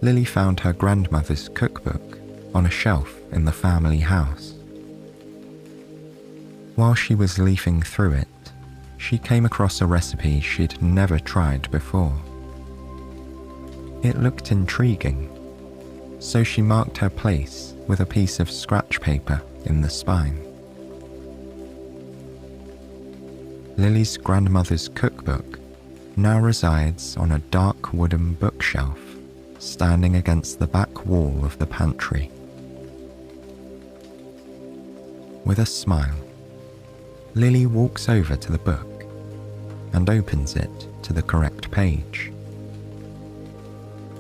Lily found her grandmother's cookbook on a shelf in the family house. While she was leafing through it, she came across a recipe she'd never tried before. It looked intriguing, so she marked her place with a piece of scratch paper in the spine. Lily's grandmother's cookbook now resides on a dark wooden bookshelf standing against the back wall of the pantry. With a smile, Lily walks over to the book and opens it to the correct page.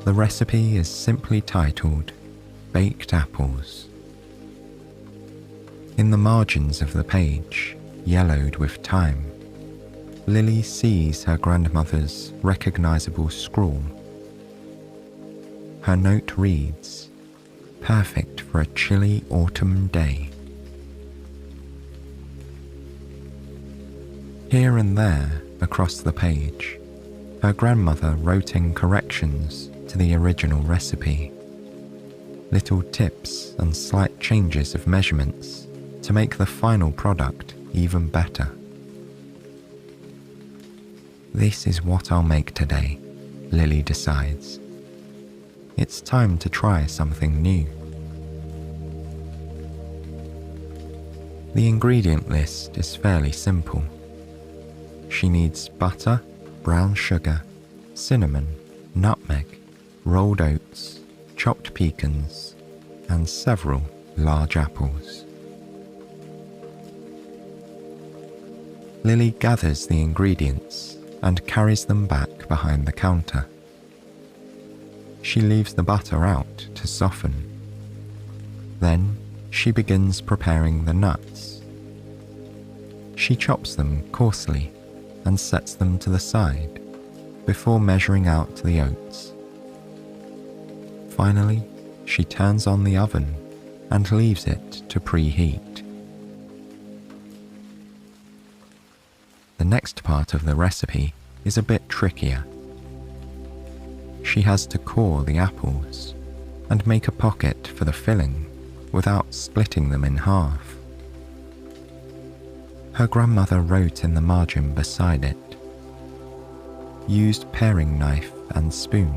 The recipe is simply titled Baked Apples. In the margins of the page, yellowed with time, Lily sees her grandmother's recognizable scrawl. Her note reads, "Perfect for a chilly autumn day." Here and there, across the page, her grandmother wrote in corrections to the original recipe, little tips and slight changes of measurements to make the final product even better. This is what I'll make today, Lily decides, it's time to try something new. The ingredient list is fairly simple. She needs butter, brown sugar, cinnamon, nutmeg, rolled oats, chopped pecans, and several large apples. Lily gathers the ingredients and carries them back behind the counter. She leaves the butter out to soften. Then she begins preparing the nuts. She chops them coarsely and sets them to the side before measuring out the oats. Finally, she turns on the oven and leaves it to preheat. The next part of the recipe is a bit trickier. She has to core the apples and make a pocket for the filling without splitting them in half. Her grandmother wrote in the margin beside it, "Use paring knife and spoon,"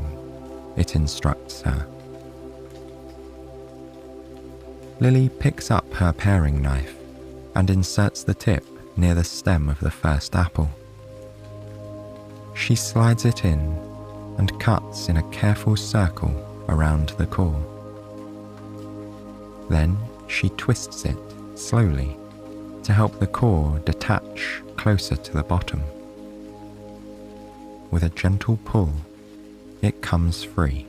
it instructs her. Lily picks up her paring knife and inserts the tip near the stem of the first apple. She slides it in and cuts in a careful circle around the core. Then she twists it slowly to help the core detach closer to the bottom. With a gentle pull, it comes free.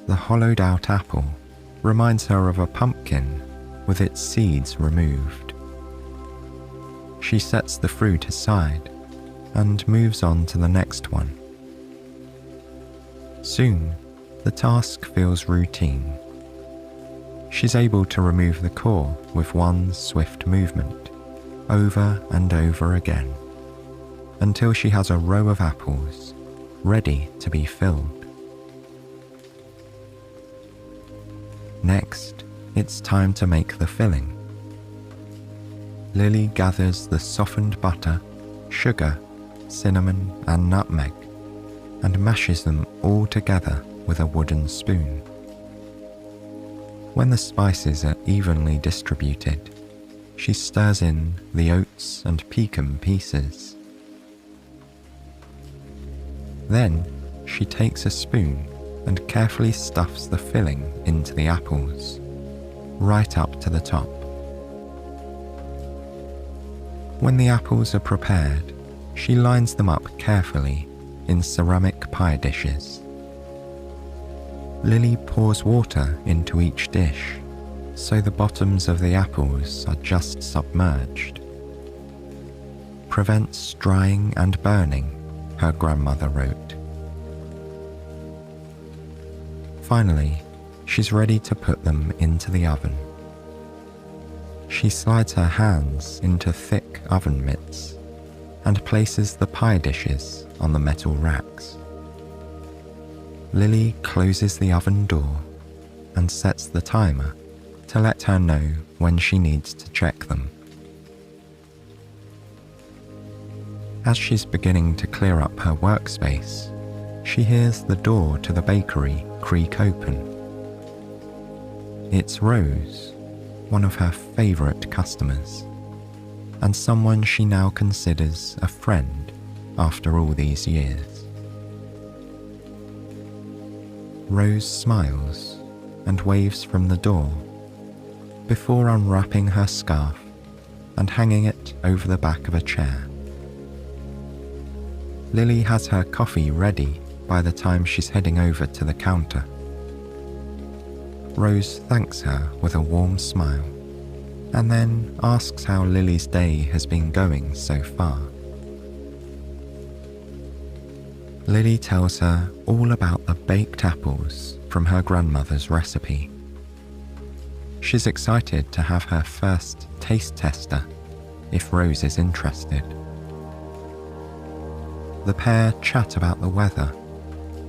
The hollowed out apple reminds her of a pumpkin with its seeds removed. She sets the fruit aside and moves on to the next one. Soon, the task feels routine. She's able to remove the core with one swift movement, over and over again, until she has a row of apples ready to be filled. Next, it's time to make the filling. Lily gathers the softened butter, sugar, cinnamon, and nutmeg, and mashes them all together with a wooden spoon. When the spices are evenly distributed, she stirs in the oats and pecan pieces. Then she takes a spoon and carefully stuffs the filling into the apples, right up to the top. When the apples are prepared, she lines them up carefully in ceramic pie dishes. Lily pours water into each dish, so the bottoms of the apples are just submerged. Prevents drying and burning, her grandmother wrote. Finally, she's ready to put them into the oven. She slides her hands into thick oven mitts and places the pie dishes on the metal racks. Lily closes the oven door and sets the timer to let her know when she needs to check them. As she's beginning to clear up her workspace, she hears the door to the bakery creak open. It's Rose, one of her favourite customers, and someone she now considers a friend after all these years. Rose smiles and waves from the door before unwrapping her scarf and hanging it over the back of a chair. Lily has her coffee ready by the time she's heading over to the counter. Rose thanks her with a warm smile and then asks how Lily's day has been going so far. Lily tells her all about the baked apples from her grandmother's recipe. She's excited to have her first taste tester if Rose is interested. The pair chat about the weather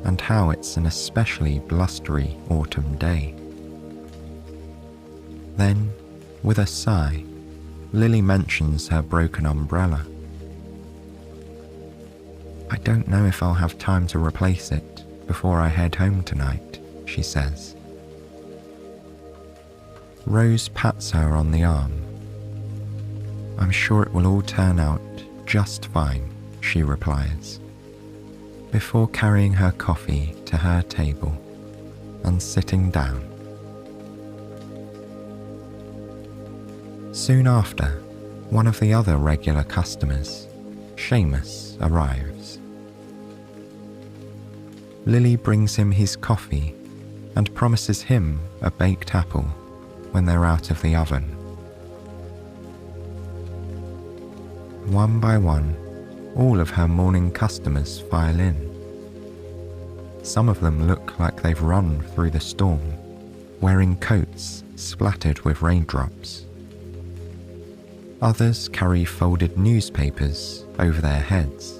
and how it's an especially blustery autumn day. Then, with a sigh, Lily mentions her broken umbrella. I don't know if I'll have time to replace it before I head home tonight, she says. Rose pats her on the arm. I'm sure it will all turn out just fine, she replies, before carrying her coffee to her table and sitting down. Soon after, one of the other regular customers, Seamus, arrives. Lily brings him his coffee and promises him a baked apple when they're out of the oven. One by one, all of her morning customers file in. Some of them look like they've run through the storm, wearing coats splattered with raindrops. Others carry folded newspapers over their heads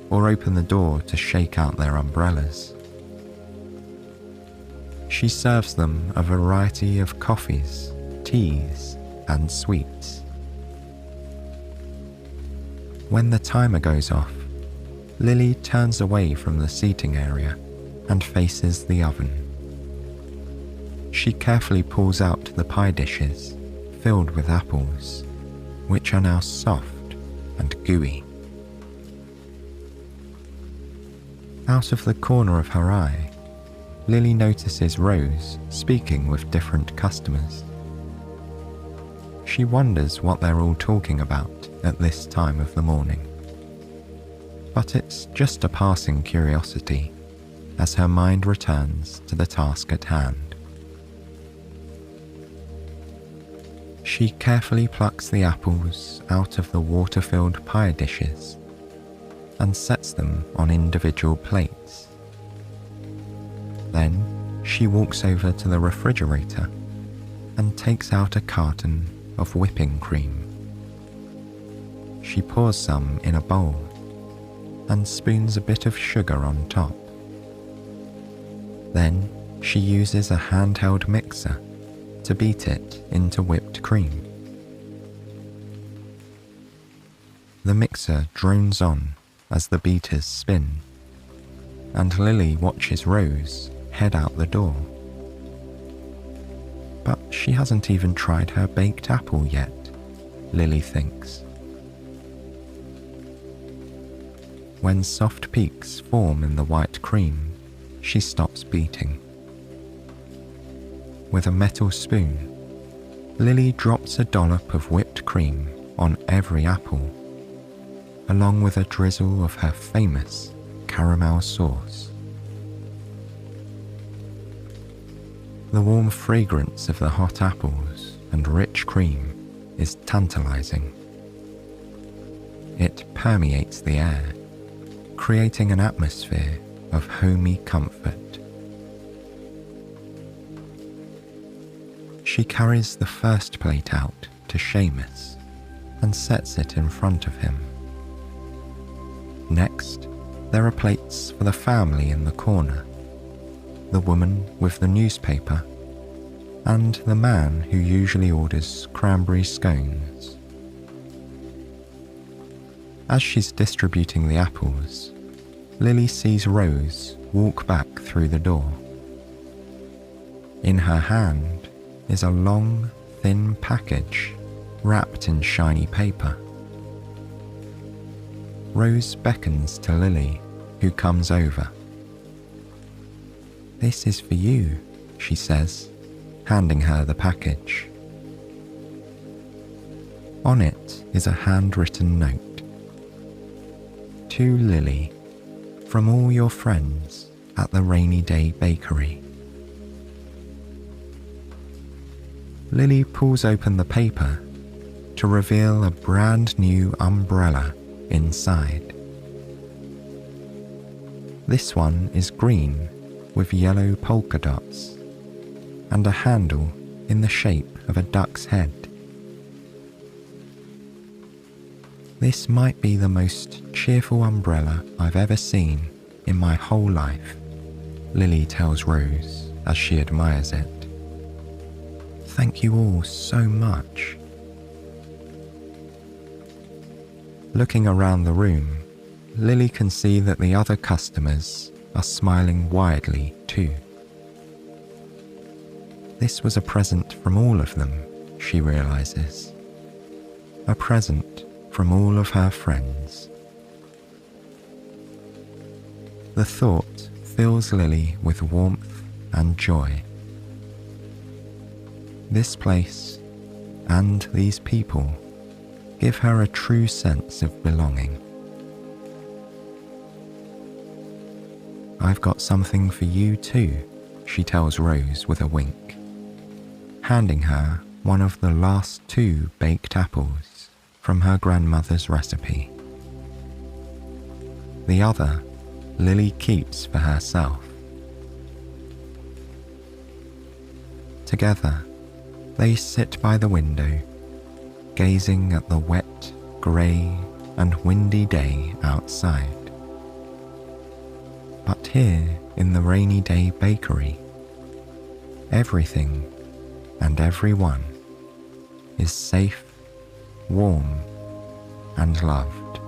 or open the door to shake out their umbrellas. She serves them a variety of coffees, teas, and sweets. When the timer goes off, Lily turns away from the seating area and faces the oven. She carefully pulls out the pie dishes filled with apples, which are now soft and gooey. Out of the corner of her eye, Lily notices Rose speaking with different customers. She wonders what they're all talking about at this time of the morning. But it's just a passing curiosity as her mind returns to the task at hand. She carefully plucks the apples out of the water-filled pie dishes and sets them on individual plates. Then she walks over to the refrigerator and takes out a carton of whipping cream. She pours some in a bowl and spoons a bit of sugar on top. Then she uses a handheld mixer to beat it into whipped cream. The mixer drones on as the beaters spin, and Lily watches Rose head out the door. But she hasn't even tried her baked apple yet, Lily thinks. When soft peaks form in the white cream, she stops beating. With a metal spoon, Lily drops a dollop of whipped cream on every apple, along with a drizzle of her famous caramel sauce. The warm fragrance of the hot apples and rich cream is tantalizing. It permeates the air, creating an atmosphere of homey comfort. She carries the first plate out to Seamus and sets it in front of him. Next, there are plates for the family in the corner, the woman with the newspaper, and the man who usually orders cranberry scones. As she's distributing the apples, Lily sees Rose walk back through the door. In her hand is a long, thin package wrapped in shiny paper. Rose beckons to Lily, who comes over. "This is for you," she says, handing her the package. On it is a handwritten note. "To Lily, from all your friends at the Rainy Day Bakery." Lily pulls open the paper to reveal a brand new umbrella inside. This one is green with yellow polka dots and a handle in the shape of a duck's head. "This might be the most cheerful umbrella I've ever seen in my whole life," Lily tells Rose as she admires it. "Thank you all so much." Looking around the room, Lily can see that the other customers are smiling widely too. This was a present from all of them, she realizes. A present from all of her friends. The thought fills Lily with warmth and joy. This place and these people give her a true sense of belonging. "I've got something for you too," she tells Rose with a wink, handing her one of the last 2 baked apples from her grandmother's recipe. The other, Lily keeps for herself. Together, they sit by the window, gazing at the wet, grey, and windy day outside. But here in the rainy day bakery, everything and everyone is safe, warm, and loved.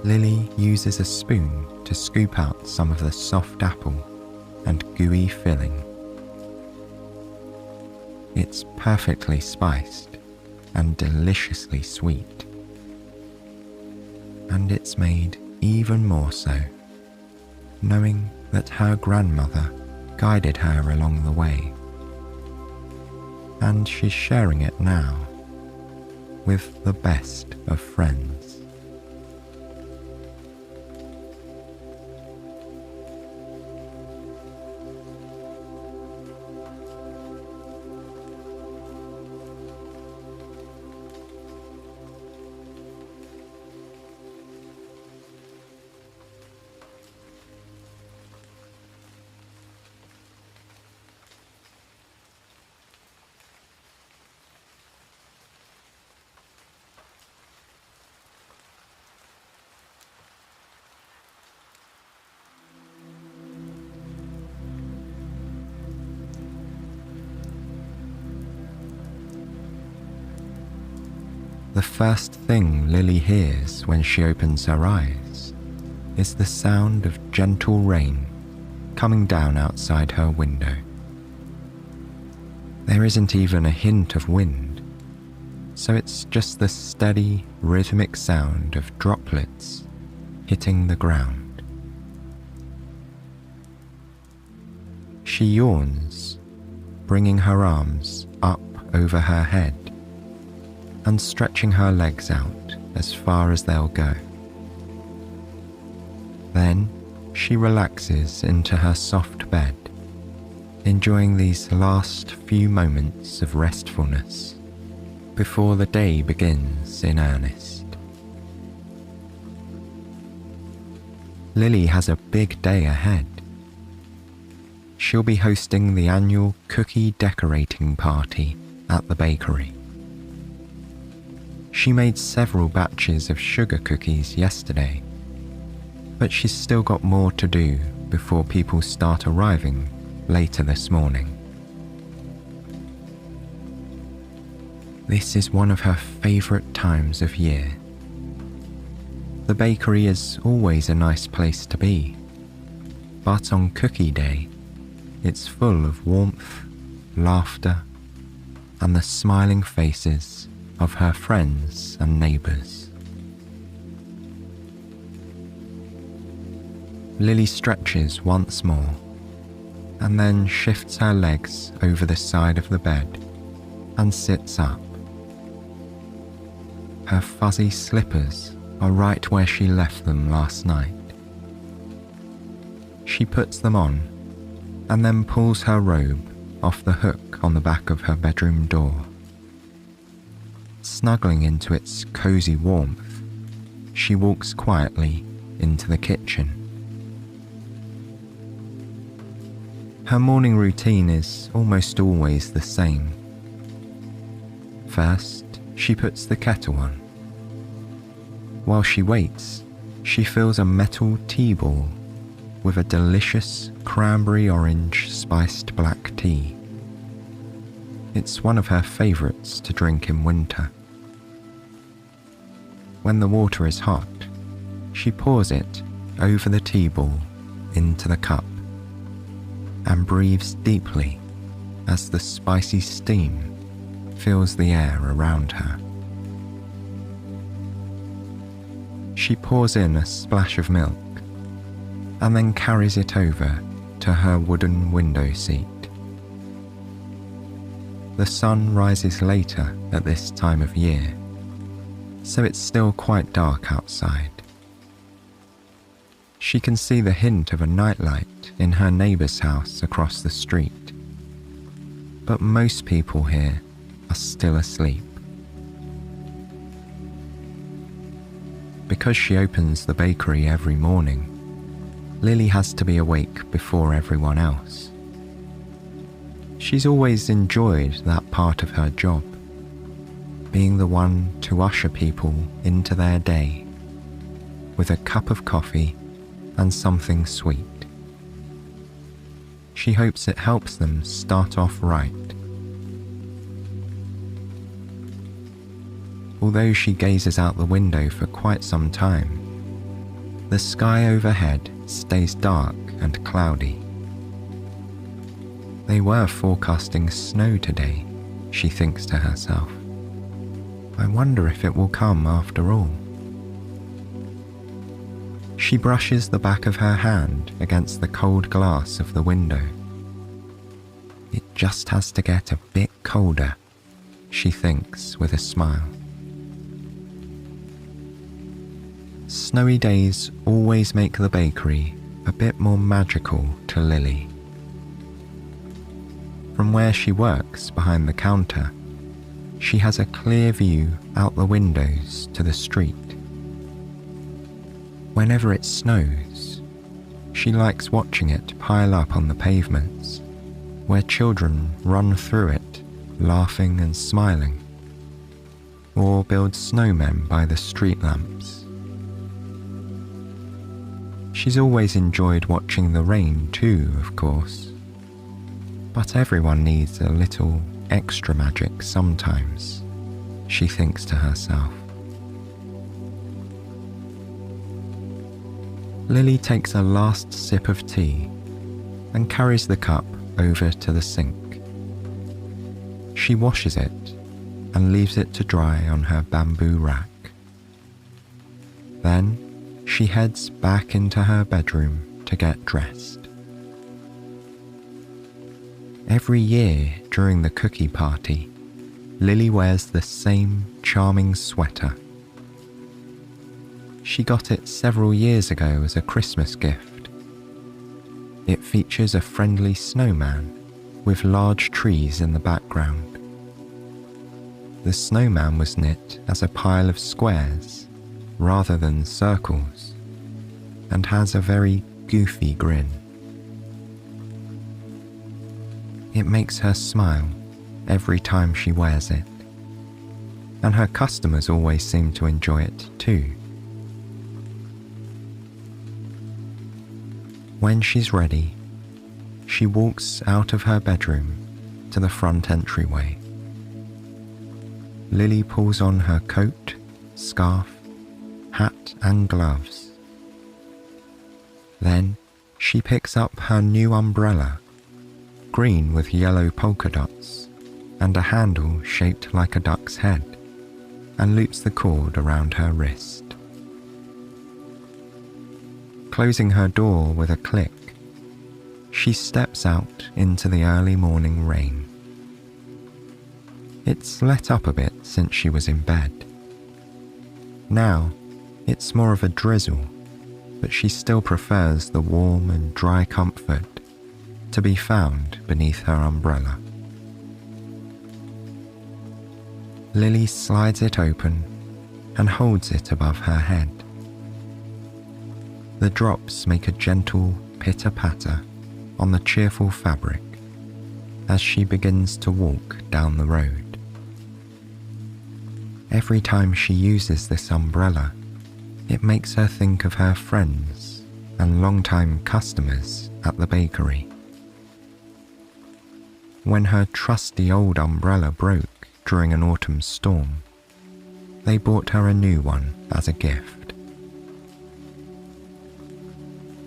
Lily uses a spoon to scoop out some of the soft apple and gooey filling. It's perfectly spiced and deliciously sweet. And it's made even more so, knowing that her grandmother guided her along the way. And she's sharing it now with the best of friends. The first thing Lily hears when she opens her eyes is the sound of gentle rain coming down outside her window. There isn't even a hint of wind, so it's just the steady, rhythmic sound of droplets hitting the ground. She yawns, bringing her arms up over her head and stretching her legs out as far as they'll go. Then she relaxes into her soft bed, enjoying these last few moments of restfulness before the day begins in earnest. Lily has a big day ahead. She'll be hosting the annual cookie decorating party at the bakery. She made several batches of sugar cookies yesterday, but she's still got more to do before people start arriving later this morning. This is one of her favourite times of year. The bakery is always a nice place to be, but on Cookie Day, it's full of warmth, laughter, and the smiling faces of her friends and neighbours. Lily stretches once more, and then shifts her legs over the side of the bed and sits up. Her fuzzy slippers are right where she left them last night. She puts them on and then pulls her robe off the hook on the back of her bedroom door. Snuggling into its cozy warmth, she walks quietly into the kitchen. Her morning routine is almost always the same. First, she puts the kettle on. While she waits, she fills a metal tea ball with a delicious cranberry orange spiced black tea. It's one of her favourites to drink in winter. When the water is hot, she pours it over the tea ball into the cup and breathes deeply as the spicy steam fills the air around her. She pours in a splash of milk and then carries it over to her wooden window seat. The sun rises later at this time of year, so it's still quite dark outside. She can see the hint of a nightlight in her neighbour's house across the street, but most people here are still asleep. Because she opens the bakery every morning, Lily has to be awake before everyone else. She's always enjoyed that part of her job, being the one to usher people into their day with a cup of coffee and something sweet. She hopes it helps them start off right. Although she gazes out the window for quite some time, the sky overhead stays dark and cloudy. They were forecasting snow today, she thinks to herself. I wonder if it will come after all. She brushes the back of her hand against the cold glass of the window. It just has to get a bit colder, she thinks with a smile. Snowy days always make the bakery a bit more magical to Lily. From where she works behind the counter, she has a clear view out the windows to the street. Whenever it snows, she likes watching it pile up on the pavements, where children run through it, laughing and smiling, or build snowmen by the street lamps. She's always enjoyed watching the rain too, of course, but everyone needs a little extra magic sometimes, she thinks to herself. Lily takes a last sip of tea and carries the cup over to the sink. She washes it and leaves it to dry on her bamboo rack. Then she heads back into her bedroom to get dressed. Every year during the cookie party, Lily wears the same charming sweater. She got it several years ago as a Christmas gift. It features a friendly snowman with large trees in the background. The snowman was knit as a pile of squares rather than circles and has a very goofy grin. It makes her smile every time she wears it, and her customers always seem to enjoy it too. When she's ready, she walks out of her bedroom to the front entryway. Lily pulls on her coat, scarf, hat and gloves. Then she picks up her new umbrella, green with yellow polka dots and a handle shaped like a duck's head, and loops the cord around her wrist. Closing her door with a click, she steps out into the early morning rain. It's let up a bit since she was in bed. Now, it's more of a drizzle, but she still prefers the warm and dry comfort to be found beneath her umbrella. Lily slides it open and holds it above her head. The drops make a gentle pitter-patter on the cheerful fabric as she begins to walk down the road. Every time she uses this umbrella, it makes her think of her friends and long-time customers at the bakery. When her trusty old umbrella broke during an autumn storm, they bought her a new one as a gift.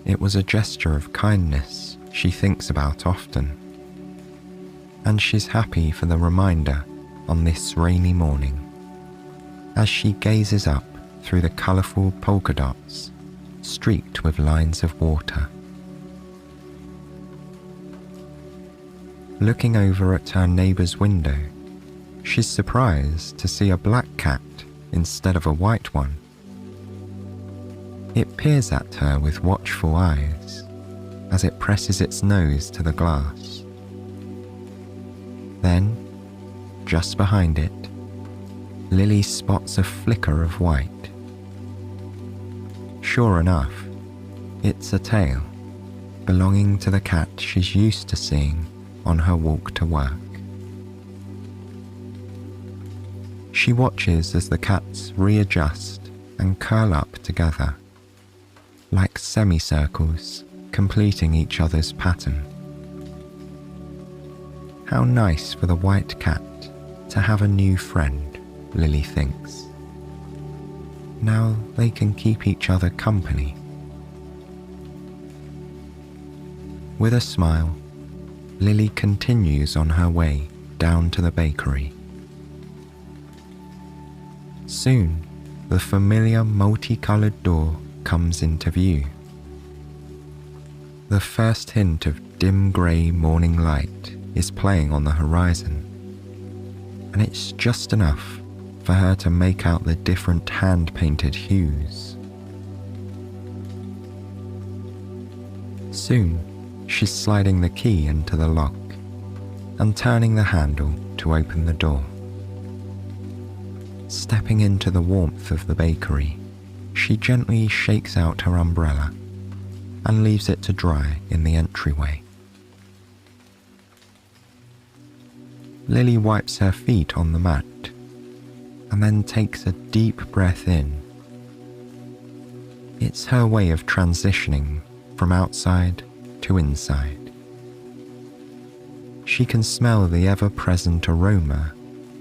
It was a gesture of kindness she thinks about often, and she's happy for the reminder on this rainy morning as she gazes up through the colourful polka dots streaked with lines of water. Looking over at her neighbour's window, she's surprised to see a black cat instead of a white one. It peers at her with watchful eyes as it presses its nose to the glass. Then, just behind it, Lily spots a flicker of white. Sure enough, it's a tail belonging to the cat she's used to seeing on her walk to work. She watches as the cats readjust and curl up together, like semicircles completing each other's pattern. How nice for the white cat to have a new friend, Lily thinks. Now they can keep each other company. With a smile, Lily continues on her way down to the bakery. Soon, the familiar multicoloured door comes into view. The first hint of dim grey morning light is playing on the horizon, and it's just enough for her to make out the different hand-painted hues. Soon, she's sliding the key into the lock and turning the handle to open the door. Stepping into the warmth of the bakery, she gently shakes out her umbrella and leaves it to dry in the entryway. Lily wipes her feet on the mat and then takes a deep breath in. It's her way of transitioning from outside to inside. She can smell the ever-present aroma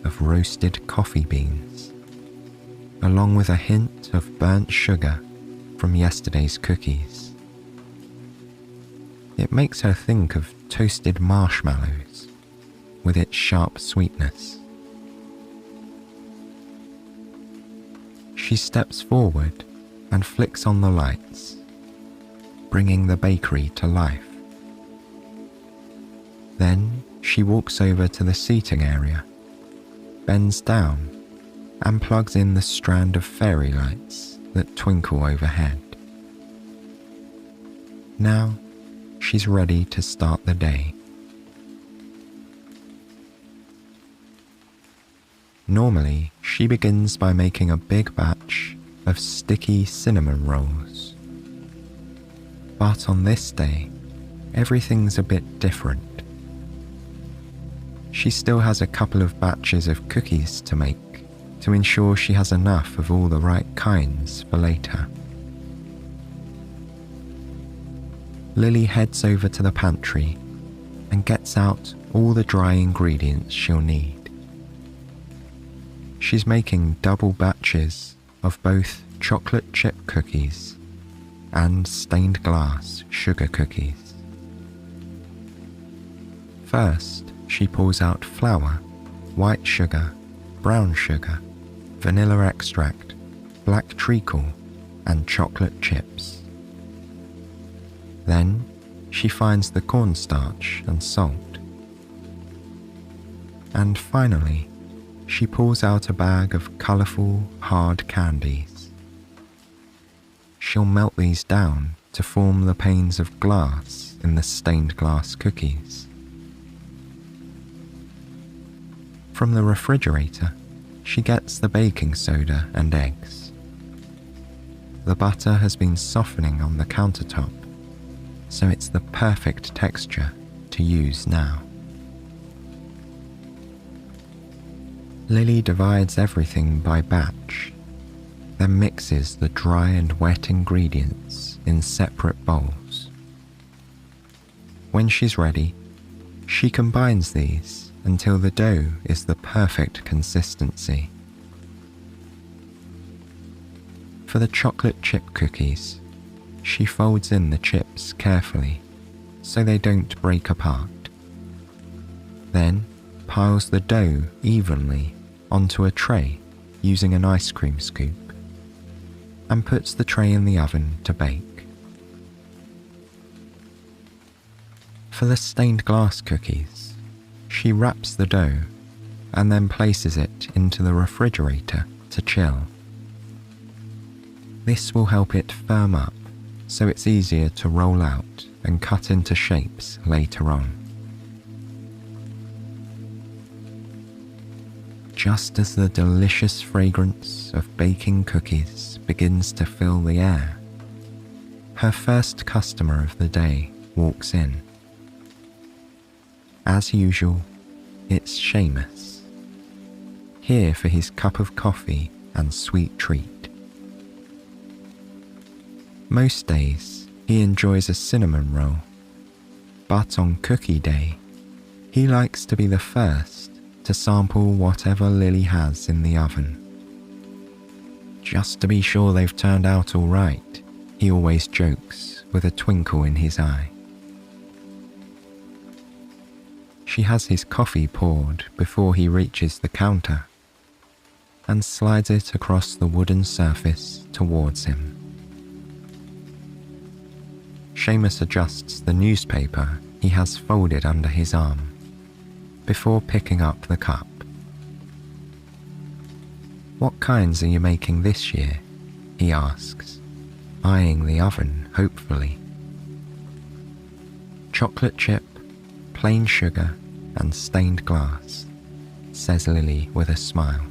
of roasted coffee beans, along with a hint of burnt sugar from yesterday's cookies. It makes her think of toasted marshmallows with its sharp sweetness. She steps forward and flicks on the lights, bringing the bakery to life. Then she walks over to the seating area, bends down, and plugs in the strand of fairy lights that twinkle overhead. Now she's ready to start the day. Normally, she begins by making a big batch of sticky cinnamon rolls. But on this day, everything's a bit different. She still has a couple of batches of cookies to make to ensure she has enough of all the right kinds for later. Lily heads over to the pantry and gets out all the dry ingredients she'll need. She's making double batches of both chocolate chip cookies and stained glass sugar cookies. First, she pours out flour, white sugar, brown sugar, vanilla extract, black treacle, and chocolate chips. Then, she finds the cornstarch and salt. And finally, she pulls out a bag of colourful, hard candies. She'll melt these down to form the panes of glass in the stained glass cookies. From the refrigerator, she gets the baking soda and eggs. The butter has been softening on the countertop, so it's the perfect texture to use now. Lily divides everything by batch, then mixes the dry and wet ingredients in separate bowls. When she's ready, she combines these until the dough is the perfect consistency. For the chocolate chip cookies, she folds in the chips carefully so they don't break apart. Then piles the dough evenly onto a tray using an ice cream scoop and puts the tray in the oven to bake. For the stained glass cookies, she wraps the dough and then places it into the refrigerator to chill. This will help it firm up so it's easier to roll out and cut into shapes later on. Just as the delicious fragrance of baking cookies begins to fill the air, her first customer of the day walks in. As usual, it's Seamus, here for his cup of coffee and sweet treat. Most days, he enjoys a cinnamon roll, but on cookie day, he likes to be the first to sample whatever Lily has in the oven. Just to be sure they've turned out all right, he always jokes with a twinkle in his eye. She has his coffee poured before he reaches the counter and slides it across the wooden surface towards him. Seamus adjusts the newspaper he has folded under his arm before picking up the cup. "What kinds are you making this year?" he asks, eyeing the oven hopefully. "Chocolate chip, plain sugar, and stained glass," says Lily with a smile.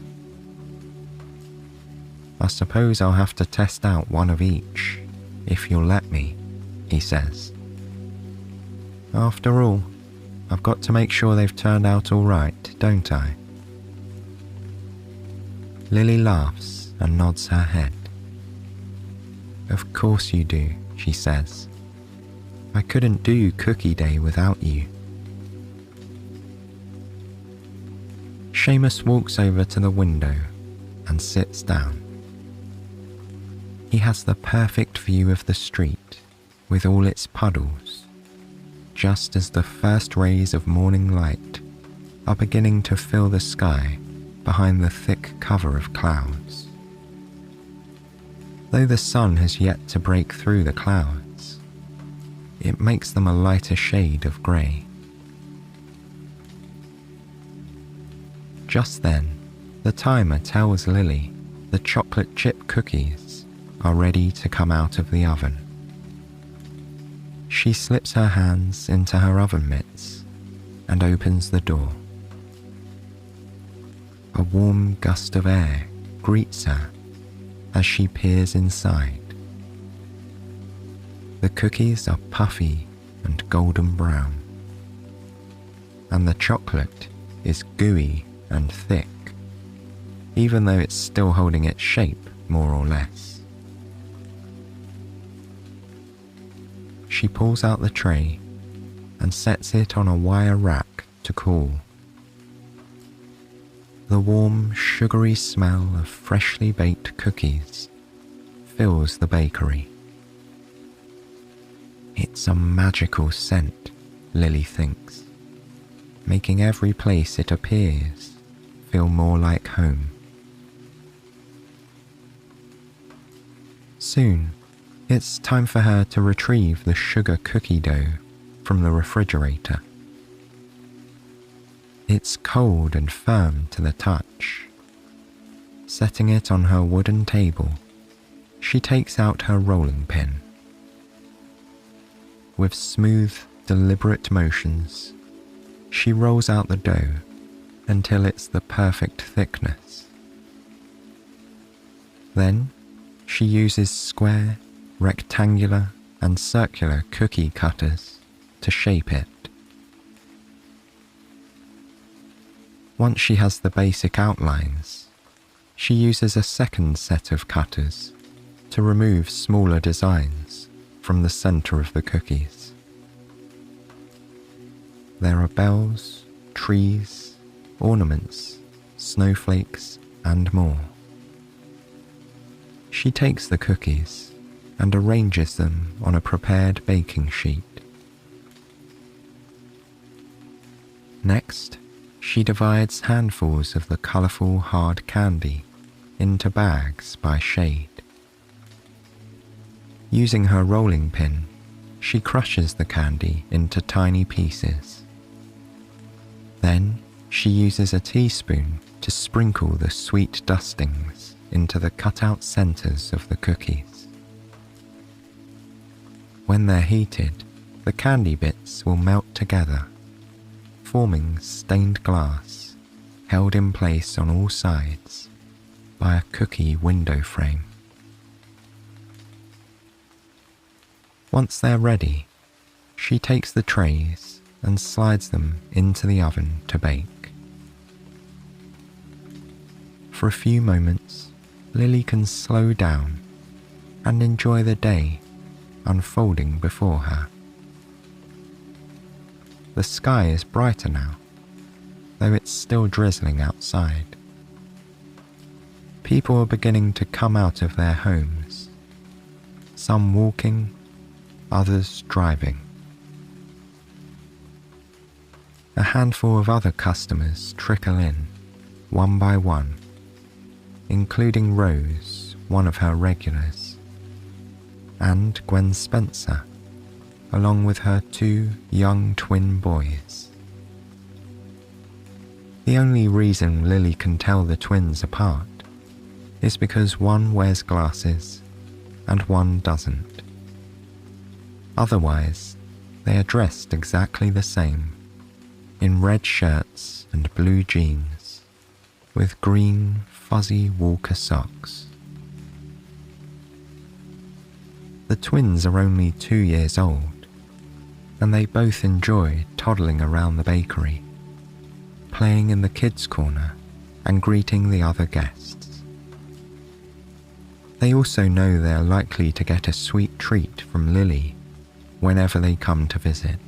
"I suppose I'll have to test out one of each, if you'll let me," he says. "After all, I've got to make sure they've turned out all right, don't I?" Lily laughs and nods her head. "Of course you do," she says. "I couldn't do cookie day without you." Seamus walks over to the window and sits down. He has the perfect view of the street with all its puddles, just as the first rays of morning light are beginning to fill the sky behind the thick cover of clouds. Though the sun has yet to break through the clouds, it makes them a lighter shade of grey. Just then, the timer tells Lily the chocolate chip cookies are ready to come out of the oven. She slips her hands into her oven mitts and opens the door. A warm gust of air greets her as she peers inside. The cookies are puffy and golden brown, and the chocolate is gooey and thick, even though it's still holding its shape more or less. She pulls out the tray and sets it on a wire rack to cool. The warm, sugary smell of freshly baked cookies fills the bakery. It's a magical scent, Lily thinks, making every place it appears feel more like home. Soon, it's time for her to retrieve the sugar cookie dough from the refrigerator. It's cold and firm to the touch. Setting it on her wooden table, she takes out her rolling pin. With smooth, deliberate motions, she rolls out the dough until it's the perfect thickness. Then, she uses square, rectangular, and circular cookie cutters to shape it. Once she has the basic outlines, she uses a second set of cutters to remove smaller designs from the center of the cookies. There are bells, trees, ornaments, snowflakes, and more. She takes the cookies and arranges them on a prepared baking sheet. Next, she divides handfuls of the colourful hard candy into bags by shade. Using her rolling pin, she crushes the candy into tiny pieces. Then, she uses a teaspoon to sprinkle the sweet dustings into the cut-out centres of the cookies. When they're heated, the candy bits will melt together, forming stained glass held in place on all sides by a cookie window frame. Once they're ready, she takes the trays and slides them into the oven to bake. For a few moments, Lily can slow down and enjoy the day unfolding before her. The sky is brighter now, though it's still drizzling outside. People are beginning to come out of their homes, some walking, others driving. A handful of other customers trickle in, one by one, including Rose, one of her regulars, and Gwen Spencer, along with her 2 young twin boys. The only reason Lily can tell the twins apart is because one wears glasses and one doesn't. Otherwise, they are dressed exactly the same, in red shirts and blue jeans, with green, fuzzy Walker socks. The twins are only 2 years old, and they both enjoy toddling around the bakery, playing in the kids' corner and greeting the other guests. They also know they are likely to get a sweet treat from Lily whenever they come to visit.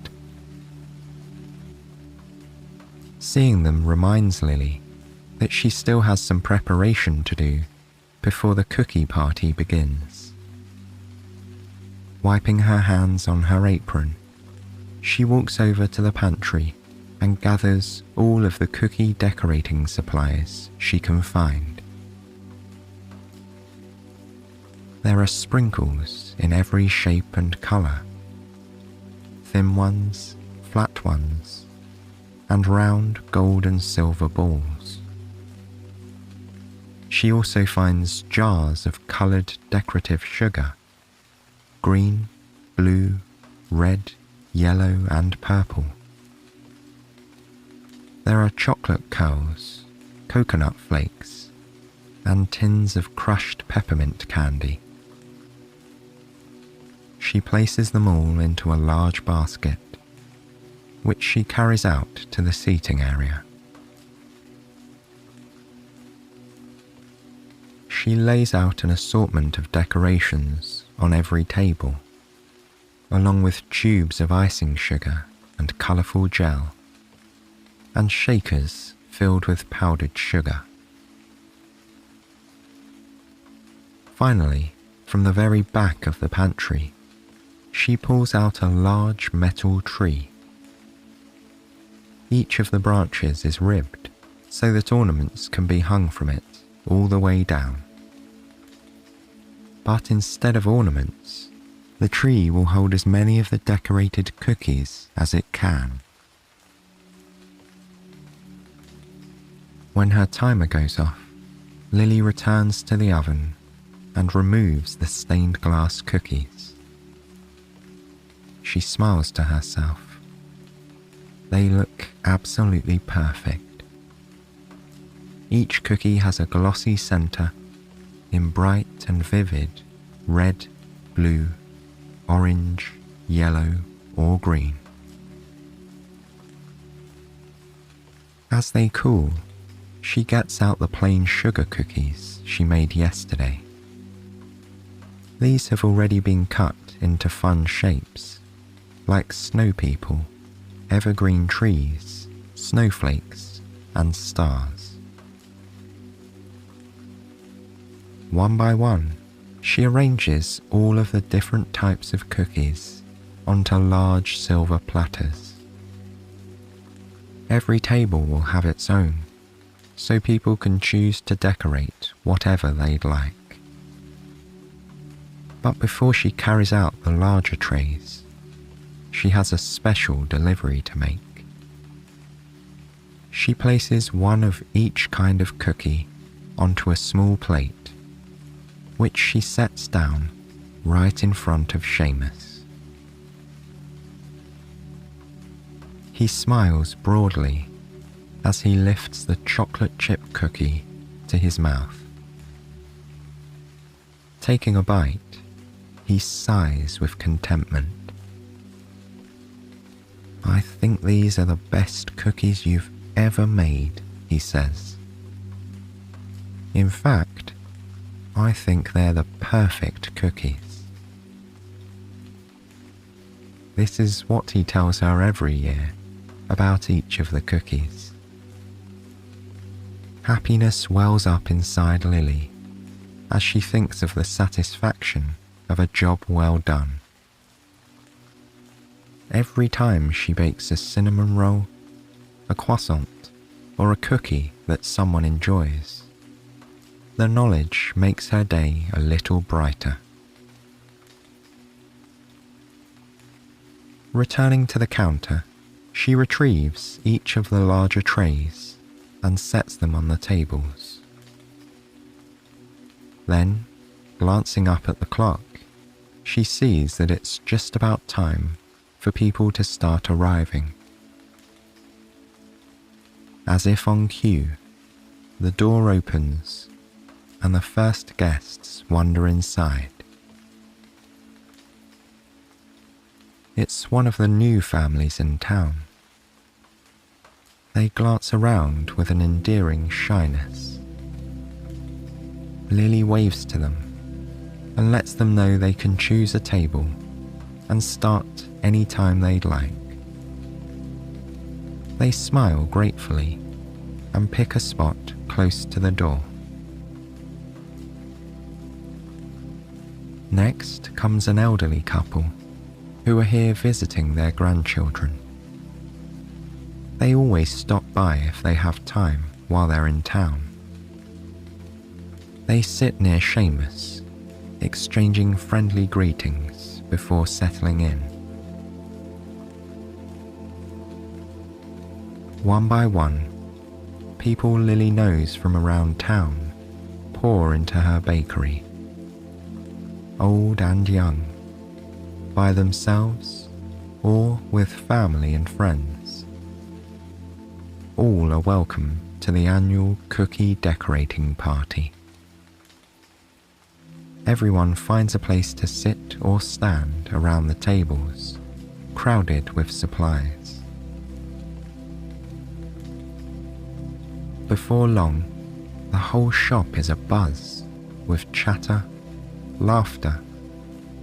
Seeing them reminds Lily that she still has some preparation to do before the cookie party begins. Wiping her hands on her apron, she walks over to the pantry and gathers all of the cookie decorating supplies she can find. There are sprinkles in every shape and colour, thin ones, flat ones, and round gold and silver balls. She also finds jars of coloured decorative sugar, green, blue, red, yellow and purple. There are chocolate curls, coconut flakes, and tins of crushed peppermint candy. She places them all into a large basket, which she carries out to the seating area. She lays out an assortment of decorations on every table, along with tubes of icing sugar and colourful gel, and shakers filled with powdered sugar. Finally, from the very back of the pantry, she pulls out a large metal tree. Each of the branches is ribbed so that ornaments can be hung from it all the way down. But instead of ornaments, the tree will hold as many of the decorated cookies as it can. When her timer goes off, Lily returns to the oven and removes the stained glass cookies. She smiles to herself. They look absolutely perfect. Each cookie has a glossy center in bright and vivid red, blue, orange, yellow, or green. As they cool, she gets out the plain sugar cookies she made yesterday. These have already been cut into fun shapes, like snow people, evergreen trees, snowflakes, and stars. One by one, She arranges all of the different types of cookies onto large silver platters. Every table will have its own, so people can choose to decorate whatever they'd like. But before she carries out the larger trays, she has a special delivery to make. She places one of each kind of cookie onto a small plate, which she sets down right in front of Seamus. He smiles broadly as he lifts the chocolate chip cookie to his mouth. Taking a bite, he sighs with contentment. "I think these are the best cookies you've ever made," he says. "In fact, I think they're the perfect cookies." This is what he tells her every year about each of the cookies. Happiness wells up inside Lily as she thinks of the satisfaction of a job well done. Every time she bakes a cinnamon roll, a croissant, or a cookie that someone enjoys, the knowledge makes her day a little brighter. Returning to the counter, she retrieves each of the larger trays and sets them on the tables. Then, glancing up at the clock, she sees that it's just about time for people to start arriving. As if on cue, the door opens and the first guests wander inside. It's one of the new families in town. They glance around with an endearing shyness. Lily waves to them and lets them know they can choose a table and start any time they'd like. They smile gratefully and pick a spot close to the door. Next comes an elderly couple who are here visiting their grandchildren. They always stop by if they have time while they're in town. They sit near Seamus, exchanging friendly greetings before settling in. One by one, people Lily knows from around town pour into her bakery. Old and young, by themselves or with family and friends. All are welcome to the annual cookie decorating party. Everyone finds a place to sit or stand around the tables, crowded with supplies. Before long, the whole shop is abuzz with chatter, laughter,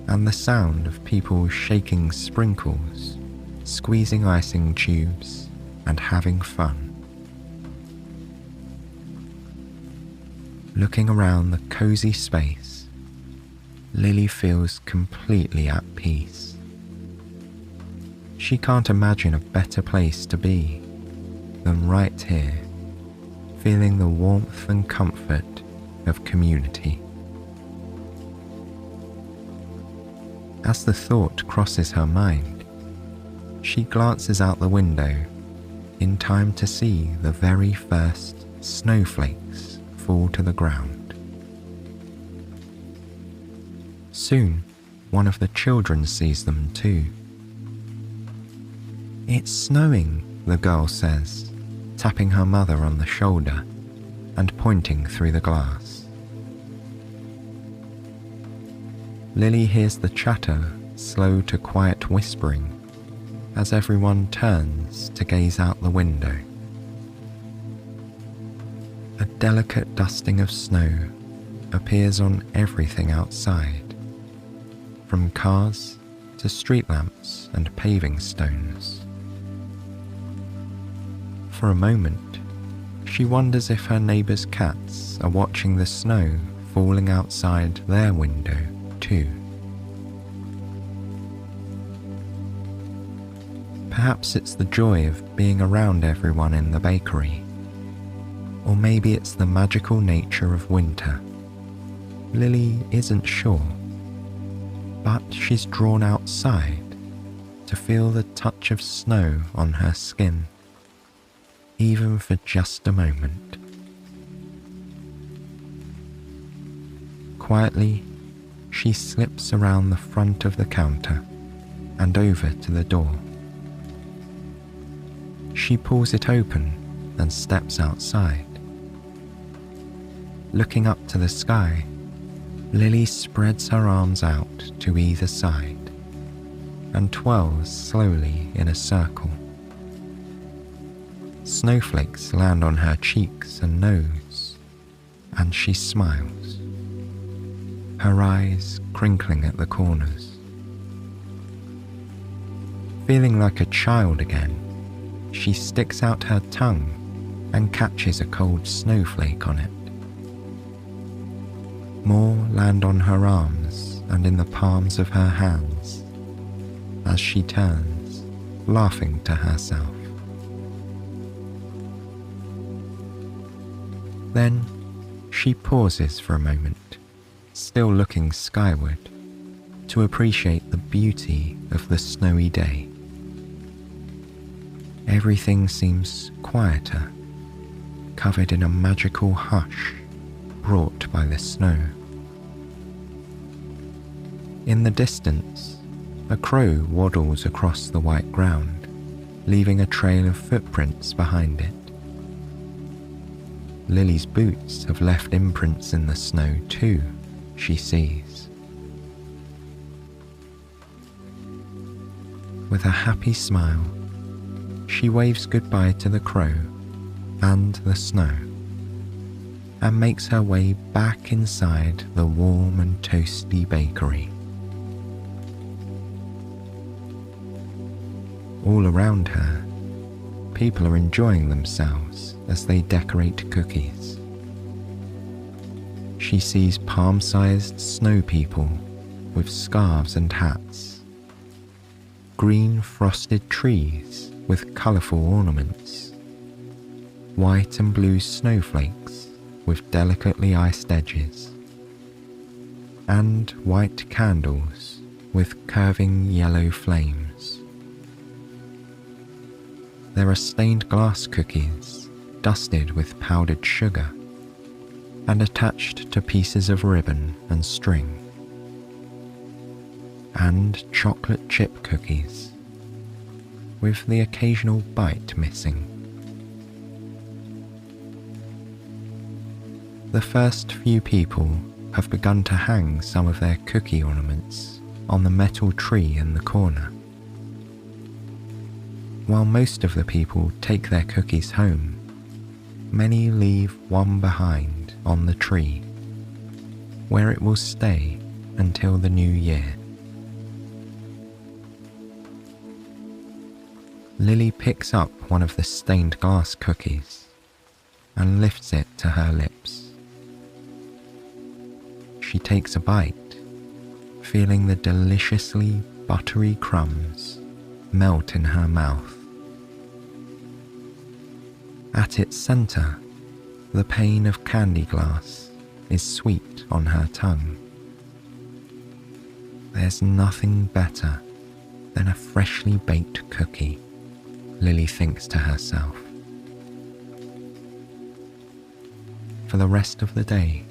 and the sound of people shaking sprinkles, squeezing icing tubes, and having fun. Looking around the cozy space, Lily feels completely at peace. She can't imagine a better place to be than right here, feeling the warmth and comfort of community. As the thought crosses her mind, she glances out the window in time to see the very first snowflakes fall to the ground. Soon, one of the children sees them too. "It's snowing," the girl says, tapping her mother on the shoulder and pointing through the glass. Lily hears the chatter slow to quiet whispering as everyone turns to gaze out the window. A delicate dusting of snow appears on everything outside, from cars to street lamps and paving stones. For a moment, she wonders if her neighbour's cats are watching the snow falling outside their window too. Perhaps it's the joy of being around everyone in the bakery, or maybe it's the magical nature of winter. Lily isn't sure, but she's drawn outside to feel the touch of snow on her skin, even for just a moment. Quietly, she slips around the front of the counter and over to the door. She pulls it open and steps outside. Looking up to the sky, Lily spreads her arms out to either side and twirls slowly in a circle. Snowflakes land on her cheeks and nose, and she smiles, her eyes crinkling at the corners. Feeling like a child again, she sticks out her tongue and catches a cold snowflake on it. More land on her arms and in the palms of her hands as she turns, laughing to herself. Then she pauses for a moment, still looking skyward, to appreciate the beauty of the snowy day. Everything seems quieter, covered in a magical hush brought by the snow. In the distance, a crow waddles across the white ground, leaving a trail of footprints behind it. Lily's boots have left imprints in the snow too, she sees. With a happy smile, she waves goodbye to the crow and the snow, and makes her way back inside the warm and toasty bakery. All around her, people are enjoying themselves as they decorate cookies. She sees palm-sized snow people with scarves and hats, green frosted trees with colourful ornaments, white and blue snowflakes with delicately iced edges, and white candles with curving yellow flames. There are stained glass cookies dusted with powdered sugar and attached to pieces of ribbon and string, and chocolate chip cookies with the occasional bite missing. The first few people have begun to hang some of their cookie ornaments on the metal tree in the corner. While most of the people take their cookies home, many leave one behind on the tree, where it will stay until the new year. Lily picks up one of the stained glass cookies and lifts it to her lips. She takes a bite, feeling the deliciously buttery crumbs melt in her mouth. At its centre, the pane of candy glass is sweet on her tongue. There's nothing better than a freshly baked cookie, Lily thinks to herself. For the rest of the day,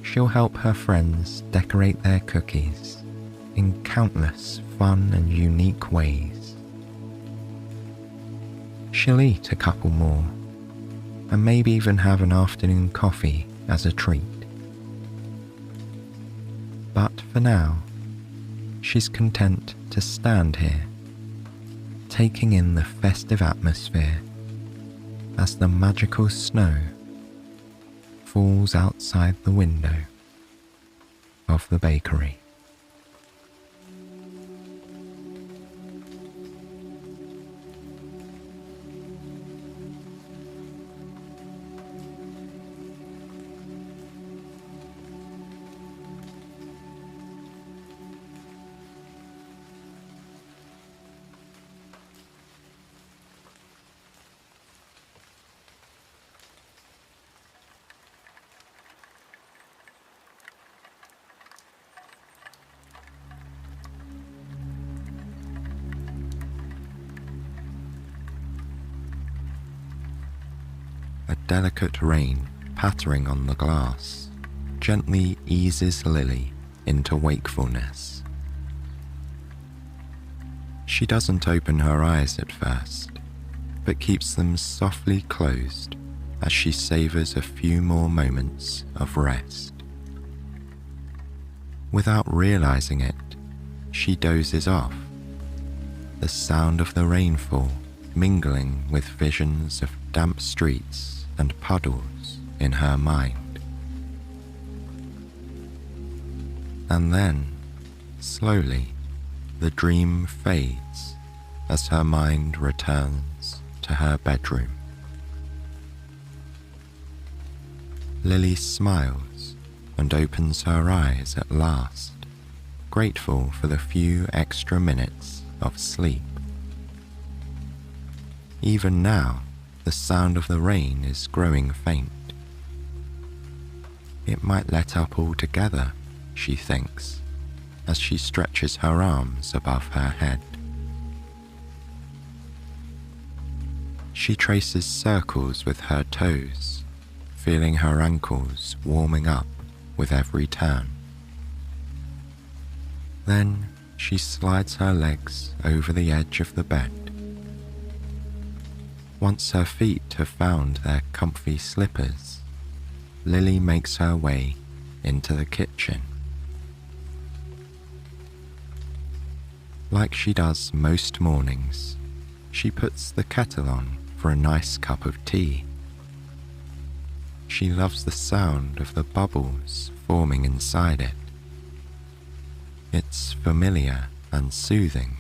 she'll help her friends decorate their cookies in countless fun and unique ways. She'll eat a couple more, and maybe even have an afternoon coffee as a treat. But for now, she's content to stand here, taking in the festive atmosphere as the magical snow falls outside the window of the bakery. a delicate rain pattering on the glass gently eases Lily into wakefulness. She doesn't open her eyes at first, but keeps them softly closed as she savors a few more moments of rest. Without realizing it, she dozes off, the sound of the rainfall mingling with visions of damp streets and puddles in her mind. And then, slowly, the dream fades as her mind returns to her bedroom. Lily smiles and opens her eyes at last, grateful for the few extra minutes of sleep. Even now, the sound of the rain is growing faint. It might let up altogether, she thinks, as she stretches her arms above her head. She traces circles with her toes, feeling her ankles warming up with every turn. Then she slides her legs over the edge of the bed. Once her feet have found their comfy slippers, Lily makes her way into the kitchen. Like she does most mornings, she puts the kettle on for a nice cup of tea. She loves the sound of the bubbles forming inside it. It's familiar and soothing,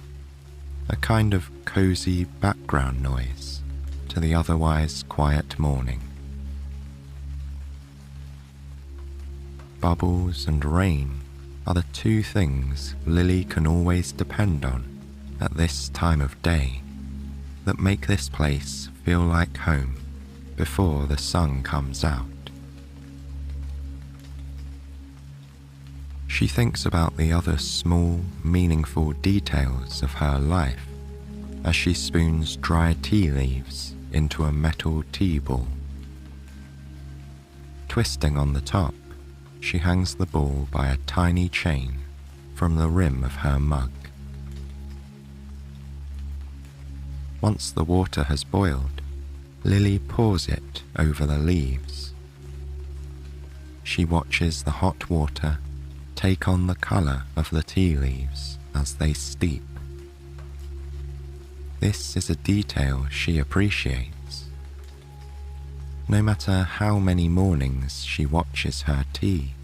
a kind of cozy background noise to the otherwise quiet morning. Bubbles and rain are the two things Lily can always depend on at this time of day that make this place feel like home before the sun comes out. She thinks about the other small, meaningful details of her life as she spoons dry tea leaves into a metal tea ball. Twisting on the top, she hangs the ball by a tiny chain from the rim of her mug. Once the water has boiled, Lily pours it over the leaves. She watches the hot water take on the colour of the tea leaves as they steep. This is a detail she appreciates. No matter how many mornings she watches her tea,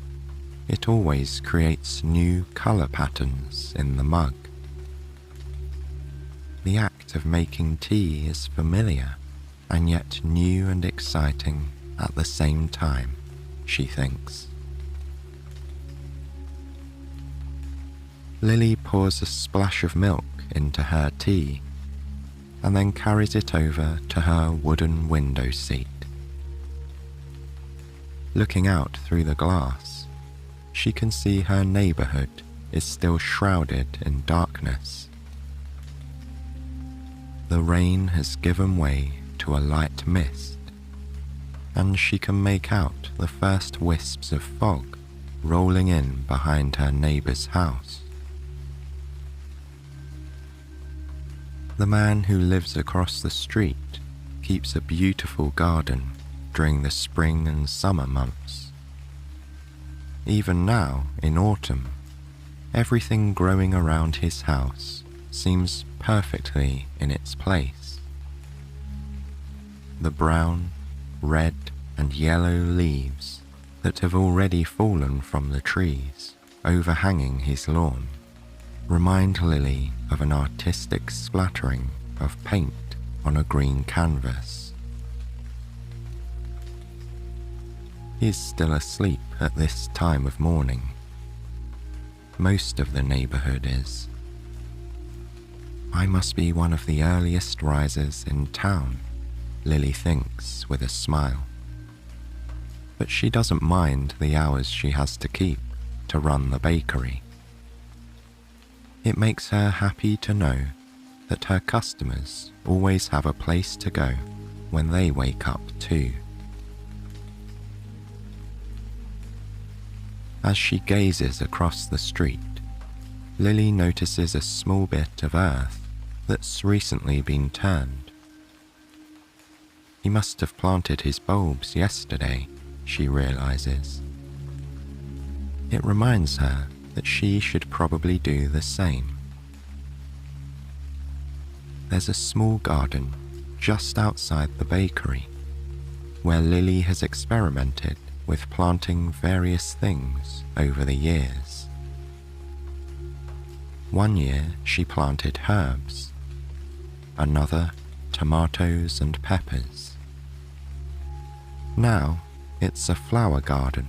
it always creates new colour patterns in the mug. The act of making tea is familiar and yet new and exciting at the same time, she thinks. Lily pours a splash of milk into her tea and then carries it over to her wooden window seat. Looking out through the glass, she can see her neighbourhood is still shrouded in darkness. The rain has given way to a light mist, and she can make out the first wisps of fog rolling in behind her neighbour's house. The man who lives across the street keeps a beautiful garden during the spring and summer months. Even now, in autumn, everything growing around his house seems perfectly in its place. The brown, red, and yellow leaves that have already fallen from the trees overhanging his lawn remind Lily of an artistic splattering of paint on a green canvas. He's still asleep at this time of morning. Most of the neighbourhood is. I must be one of the earliest risers in town, Lily thinks with a smile. But she doesn't mind the hours she has to keep to run the bakery. It makes her happy to know that her customers always have a place to go when they wake up too. As she gazes across the street, Lily notices a small bit of earth that's recently been turned. He must have planted his bulbs yesterday, she realizes. It reminds her that she should probably do the same. There's a small garden just outside the bakery, where Lily has experimented with planting various things over the years. One year she planted herbs, another tomatoes and peppers. Now it's a flower garden,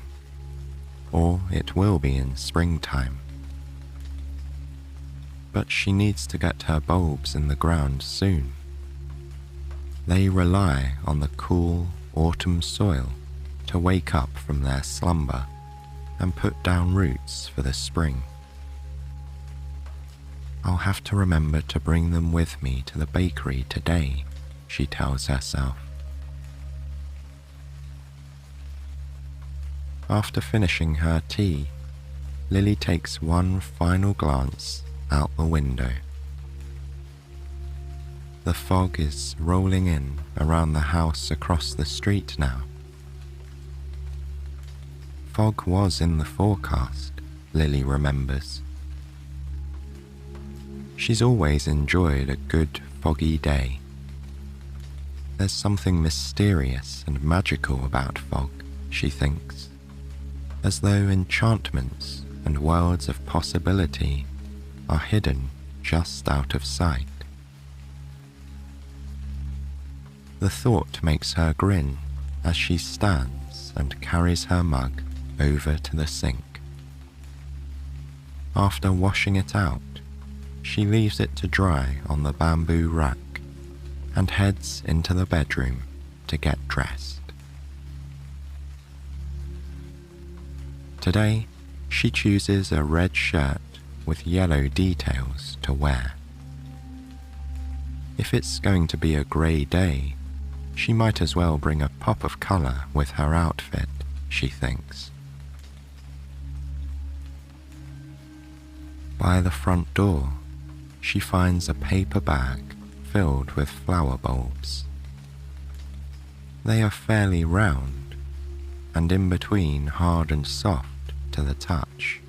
or it will be in springtime. But she needs to get her bulbs in the ground soon. They rely on the cool autumn soil to wake up from their slumber and put down roots for the spring. I'll have to remember to bring them with me to the bakery today, she tells herself. After finishing her tea, Lily takes one final glance out the window. The fog is rolling in around the house across the street now. Fog was in the forecast, Lily remembers. She's always enjoyed a good foggy day. There's something mysterious and magical about fog, she thinks, as though enchantments and worlds of possibility are hidden just out of sight. The thought makes her grin as she stands and carries her mug over to the sink. After washing it out, she leaves it to dry on the bamboo rack and heads into the bedroom to get dressed. Today, she chooses a red shirt with yellow details to wear. If it's going to be a grey day, she might as well bring a pop of colour with her outfit, she thinks. By the front door, she finds a paper bag filled with flower bulbs. They are fairly round, and in between hard and soft to the touch.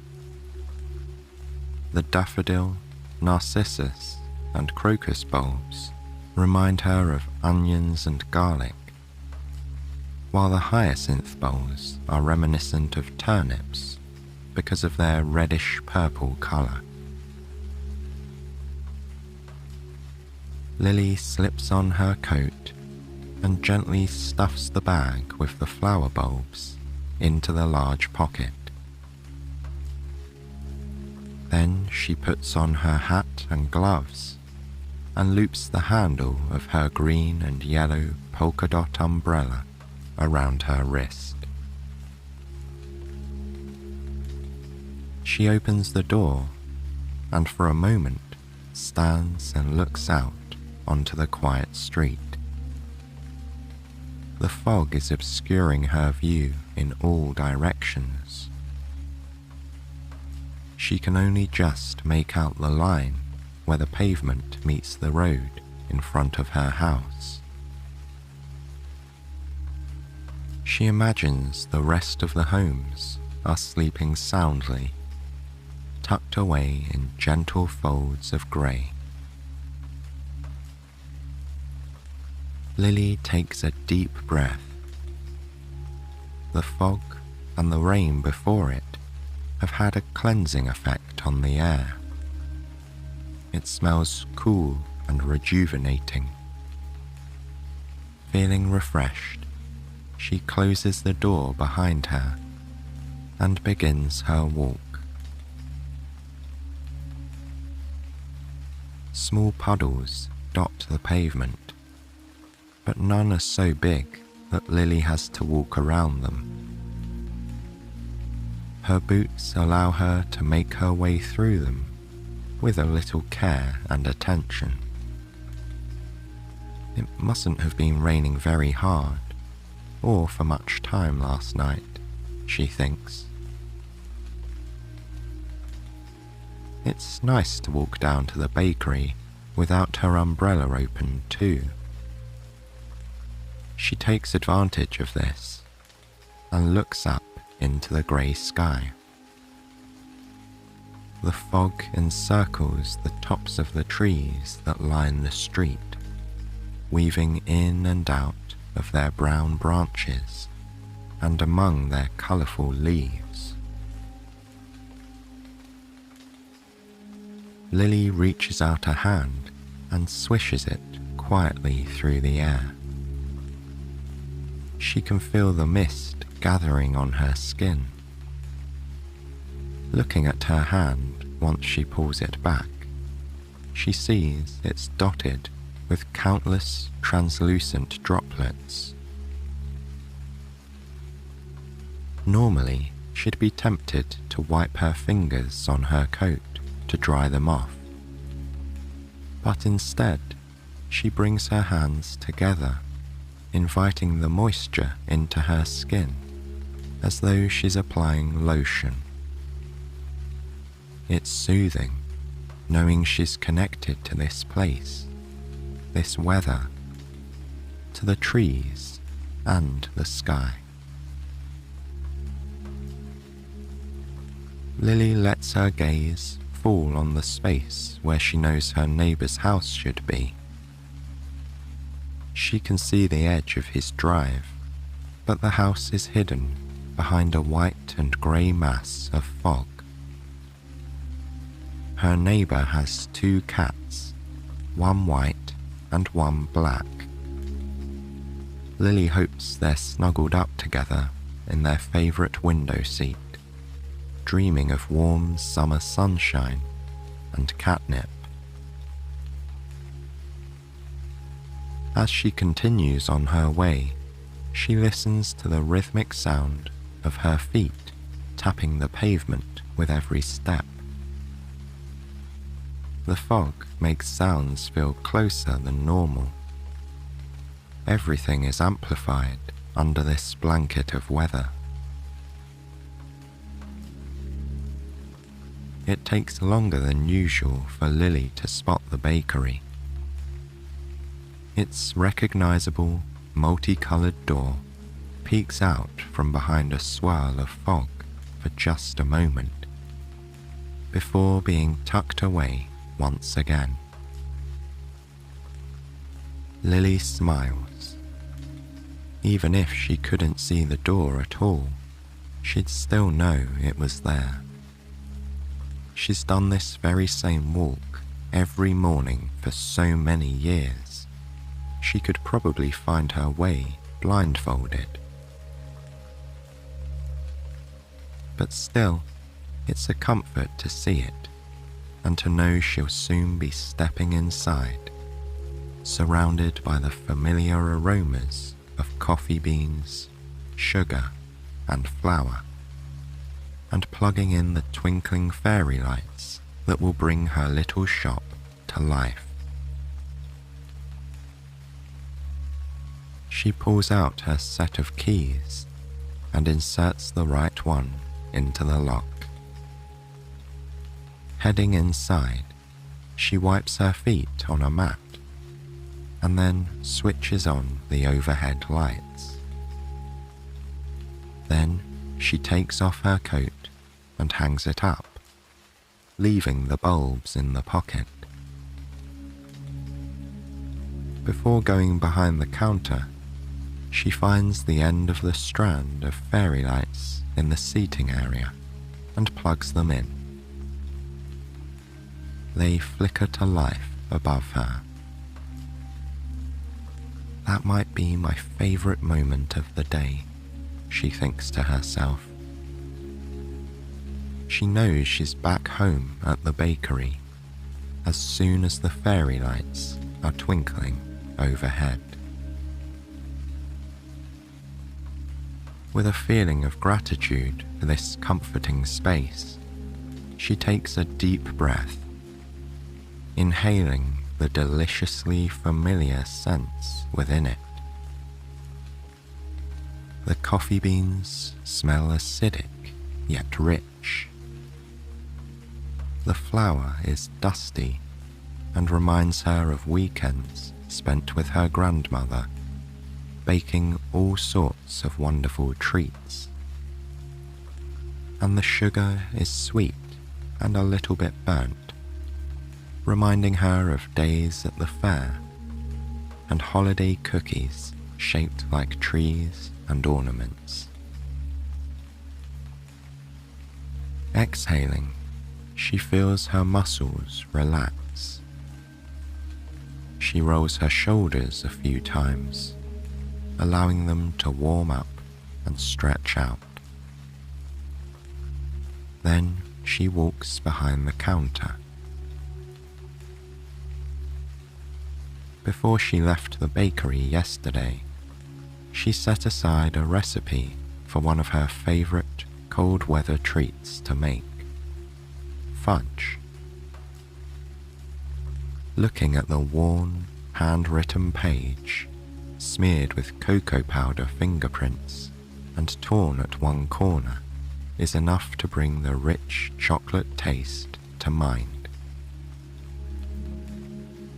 The daffodil, narcissus, and crocus bulbs remind her of onions and garlic, while the hyacinth bulbs are reminiscent of turnips because of their reddish-purple colour. Lily slips on her coat and gently stuffs the bag with the flower bulbs into the large pocket. Then she puts on her hat and gloves and loops the handle of her green and yellow polka dot umbrella around her wrist. She opens the door and for a moment stands and looks out onto the quiet street. The fog is obscuring her view in all directions. She can only just make out the line where the pavement meets the road in front of her house. She imagines the rest of the homes are sleeping soundly, tucked away in gentle folds of grey. Lily takes a deep breath. The fog and the rain before it have had a cleansing effect on the air. It smells cool and rejuvenating. Feeling refreshed, she closes the door behind her and begins her walk. Small puddles dot the pavement, but none are so big that Lily has to walk around them. Her boots allow her to make her way through them with a little care and attention. It mustn't have been raining very hard, or for much time last night, she thinks. It's nice to walk down to the bakery without her umbrella open too. She takes advantage of this and looks up into the grey sky. The fog encircles the tops of the trees that line the street, weaving in and out of their brown branches and among their colourful leaves. Lily reaches out a hand and swishes it quietly through the air. She can feel the mist gathering on her skin. Looking at her hand once she pulls it back, she sees it's dotted with countless translucent droplets. Normally, she'd be tempted to wipe her fingers on her coat to dry them off. But instead, she brings her hands together, inviting the moisture into her skin, as though she's applying lotion. It's soothing, knowing she's connected to this place, this weather, to the trees and the sky. Lily lets her gaze fall on the space where she knows her neighbour's house should be. She can see the edge of his drive, but the house is hidden behind a white and grey mass of fog. Her neighbour has 2 cats, one white and one black. Lily hopes they're snuggled up together in their favourite window seat, dreaming of warm summer sunshine and catnip. As she continues on her way, she listens to the rhythmic sound of her feet tapping the pavement with every step. The fog makes sounds feel closer than normal. Everything is amplified under this blanket of weather. It takes longer than usual for Lily to spot the bakery. Its recognizable, multicoloured door peeks out from behind a swirl of fog for just a moment, before being tucked away once again. Lily smiles. Even if she couldn't see the door at all, she'd still know it was there. She's done this very same walk every morning for so many years. She could probably find her way blindfolded. But still, it's a comfort to see it, and to know she'll soon be stepping inside, surrounded by the familiar aromas of coffee beans, sugar, and flour, and plugging in the twinkling fairy lights that will bring her little shop to life. She pulls out her set of keys and inserts the right one into the lock. Heading inside, she wipes her feet on a mat and then switches on the overhead lights. Then she takes off her coat and hangs it up, leaving the bulbs in the pocket. Before going behind the counter, she finds the end of the strand of fairy lights in the seating area and plugs them in. They flicker to life above her. That might be my favourite moment of the day, she thinks to herself. She knows she's back home at the bakery as soon as the fairy lights are twinkling overhead. With a feeling of gratitude for this comforting space, she takes a deep breath, inhaling the deliciously familiar scents within it. The coffee beans smell acidic yet rich. The flour is dusty and reminds her of weekends spent with her grandmother, baking all sorts of wonderful treats. And the sugar is sweet and a little bit burnt, reminding her of days at the fair and holiday cookies shaped like trees and ornaments. Exhaling, she feels her muscles relax. She rolls her shoulders a few times, allowing them to warm up and stretch out. Then she walks behind the counter. Before she left the bakery yesterday, she set aside a recipe for one of her favorite cold weather treats to make: fudge. Looking at the worn, handwritten page, smeared with cocoa powder fingerprints and torn at one corner, is enough to bring the rich chocolate taste to mind.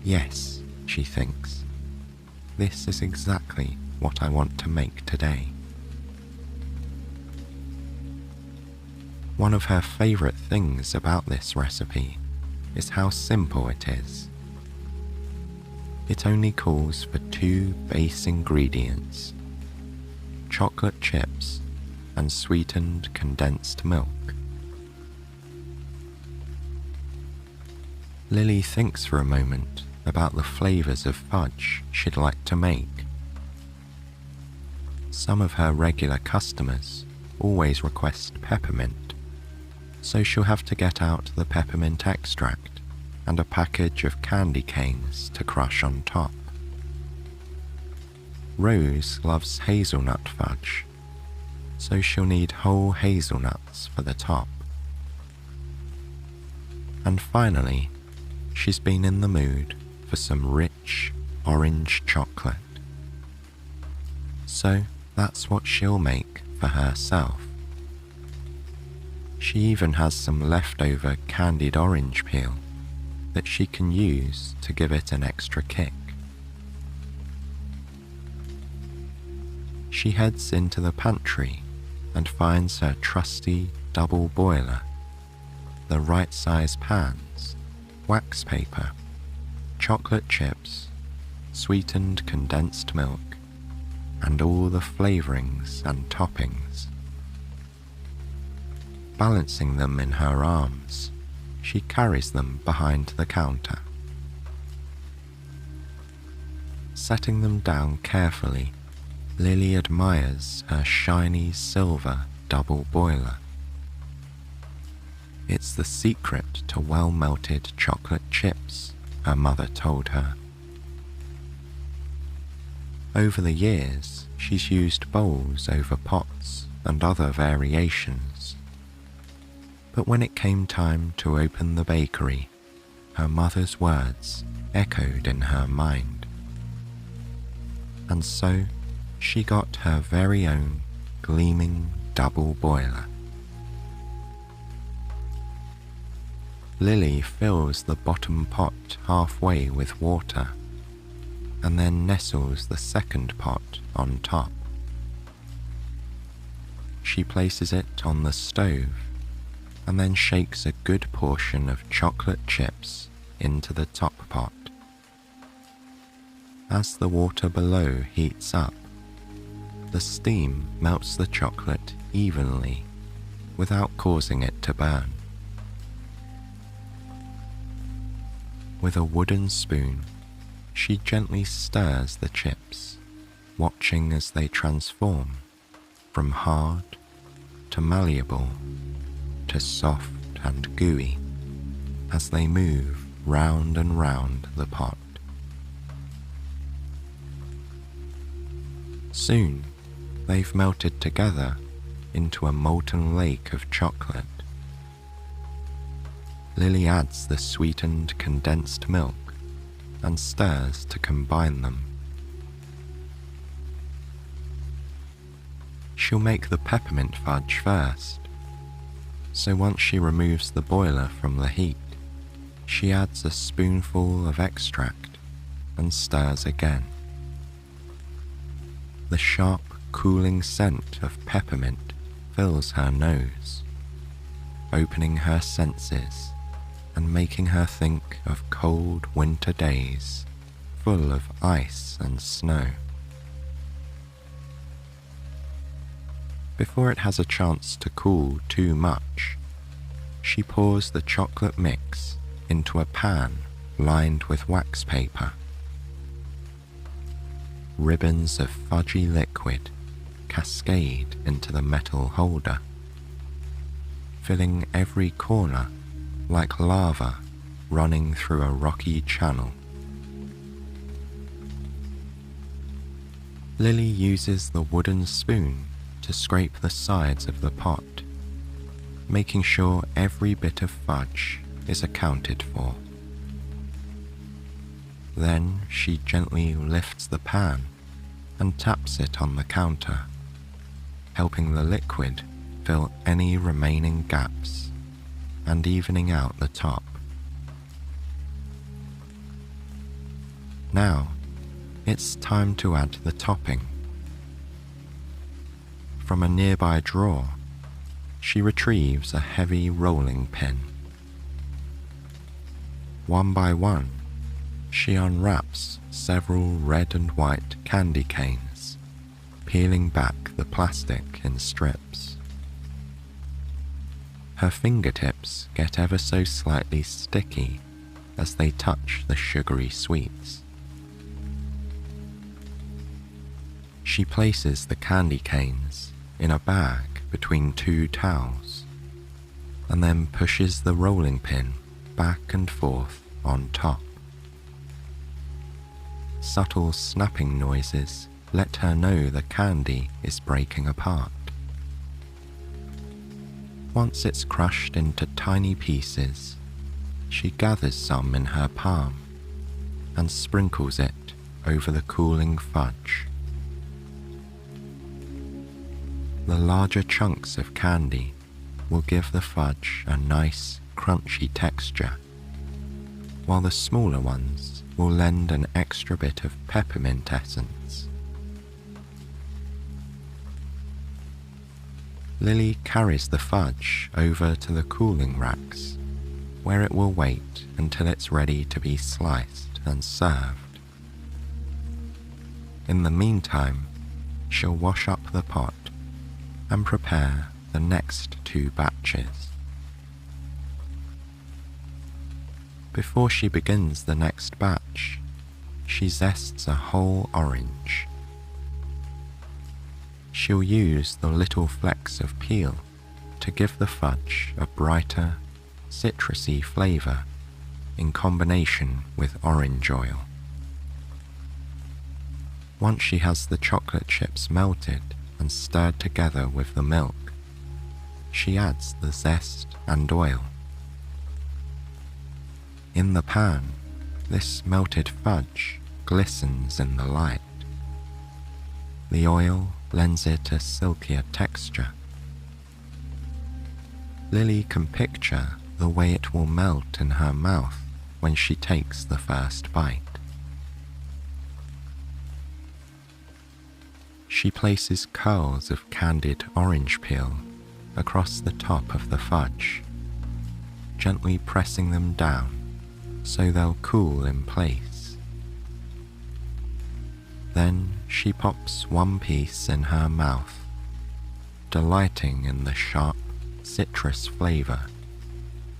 Yes, she thinks, this is exactly what I want to make today. One of her favorite things about this recipe is how simple it is. It only calls for 2 base ingredients: chocolate chips and sweetened condensed milk. Lily thinks for a moment about the flavors of fudge she'd like to make. Some of her regular customers always request peppermint, so she'll have to get out the peppermint extract and a package of candy canes to crush on top. Rose loves hazelnut fudge, so she'll need whole hazelnuts for the top. And finally, she's been in the mood for some rich orange chocolate. So that's what she'll make for herself. She even has some leftover candied orange peel that she can use to give it an extra kick. She heads into the pantry and finds her trusty double boiler, the right size pans, wax paper, chocolate chips, sweetened condensed milk, and all the flavorings and toppings. Balancing them in her arms, she carries them behind the counter. Setting them down carefully, Lily admires her shiny silver double boiler. It's the secret to well-melted chocolate chips, her mother told her. Over the years, she's used bowls over pots and other variations. But when it came time to open the bakery, her mother's words echoed in her mind. And so, she got her very own gleaming double boiler. Lily fills the bottom pot halfway with water, and then nestles the second pot on top. She places it on the stove, and then shakes a good portion of chocolate chips into the top pot. As the water below heats up, the steam melts the chocolate evenly without causing it to burn. With a wooden spoon, she gently stirs the chips, watching as they transform from hard to malleable to soft and gooey as they move round and round the pot. Soon, they've melted together into a molten lake of chocolate. Lily adds the sweetened condensed milk and stirs to combine them. She'll make the peppermint fudge first, So once she removes the boiler from the heat, she adds a spoonful of extract and stirs again. The sharp, cooling scent of peppermint fills her nose, opening her senses and making her think of cold winter days full of ice and snow. Before it has a chance to cool too much, she pours the chocolate mix into a pan lined with wax paper. Ribbons of fudgy liquid cascade into the metal holder, filling every corner like lava running through a rocky channel. Lily uses the wooden spoon to scrape the sides of the pot, making sure every bit of fudge is accounted for. Then she gently lifts the pan and taps it on the counter, helping the liquid fill any remaining gaps and evening out the top. Now, it's time to add the topping. From a nearby drawer, she retrieves a heavy rolling pin. One by one, she unwraps several red and white candy canes, peeling back the plastic in strips. Her fingertips get ever so slightly sticky as they touch the sugary sweets. She places the candy canes in a bag between two towels, and then pushes the rolling pin back and forth on top. Subtle snapping noises let her know the candy is breaking apart. Once it's crushed into tiny pieces, she gathers some in her palm and sprinkles it over the cooling fudge. The larger chunks of candy will give the fudge a nice, crunchy texture, while the smaller ones will lend an extra bit of peppermint essence. Lily carries the fudge over to the cooling racks, where it will wait until it's ready to be sliced and served. In the meantime, she'll wash up the pot and prepare the next two batches. Before she begins the next batch, she zests a whole orange. She'll use the little flecks of peel to give the fudge a brighter, citrusy flavour in combination with orange oil. Once she has the chocolate chips melted and stirred together with the milk, she adds the zest and oil. In the pan, this melted fudge glistens in the light. The oil lends it a silkier texture. Lily can picture the way it will melt in her mouth when she takes the first bite. She places curls of candied orange peel across the top of the fudge, gently pressing them down so they'll cool in place. Then she pops one piece in her mouth, delighting in the sharp citrus flavour,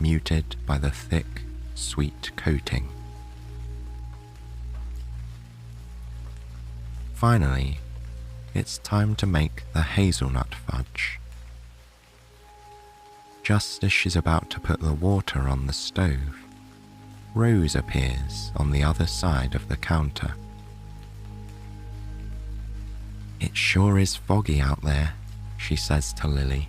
muted by the thick, sweet coating. Finally, it's time to make the hazelnut fudge. Just as she's about to put the water on the stove, Rose appears on the other side of the counter. "It sure is foggy out there," she says to Lily.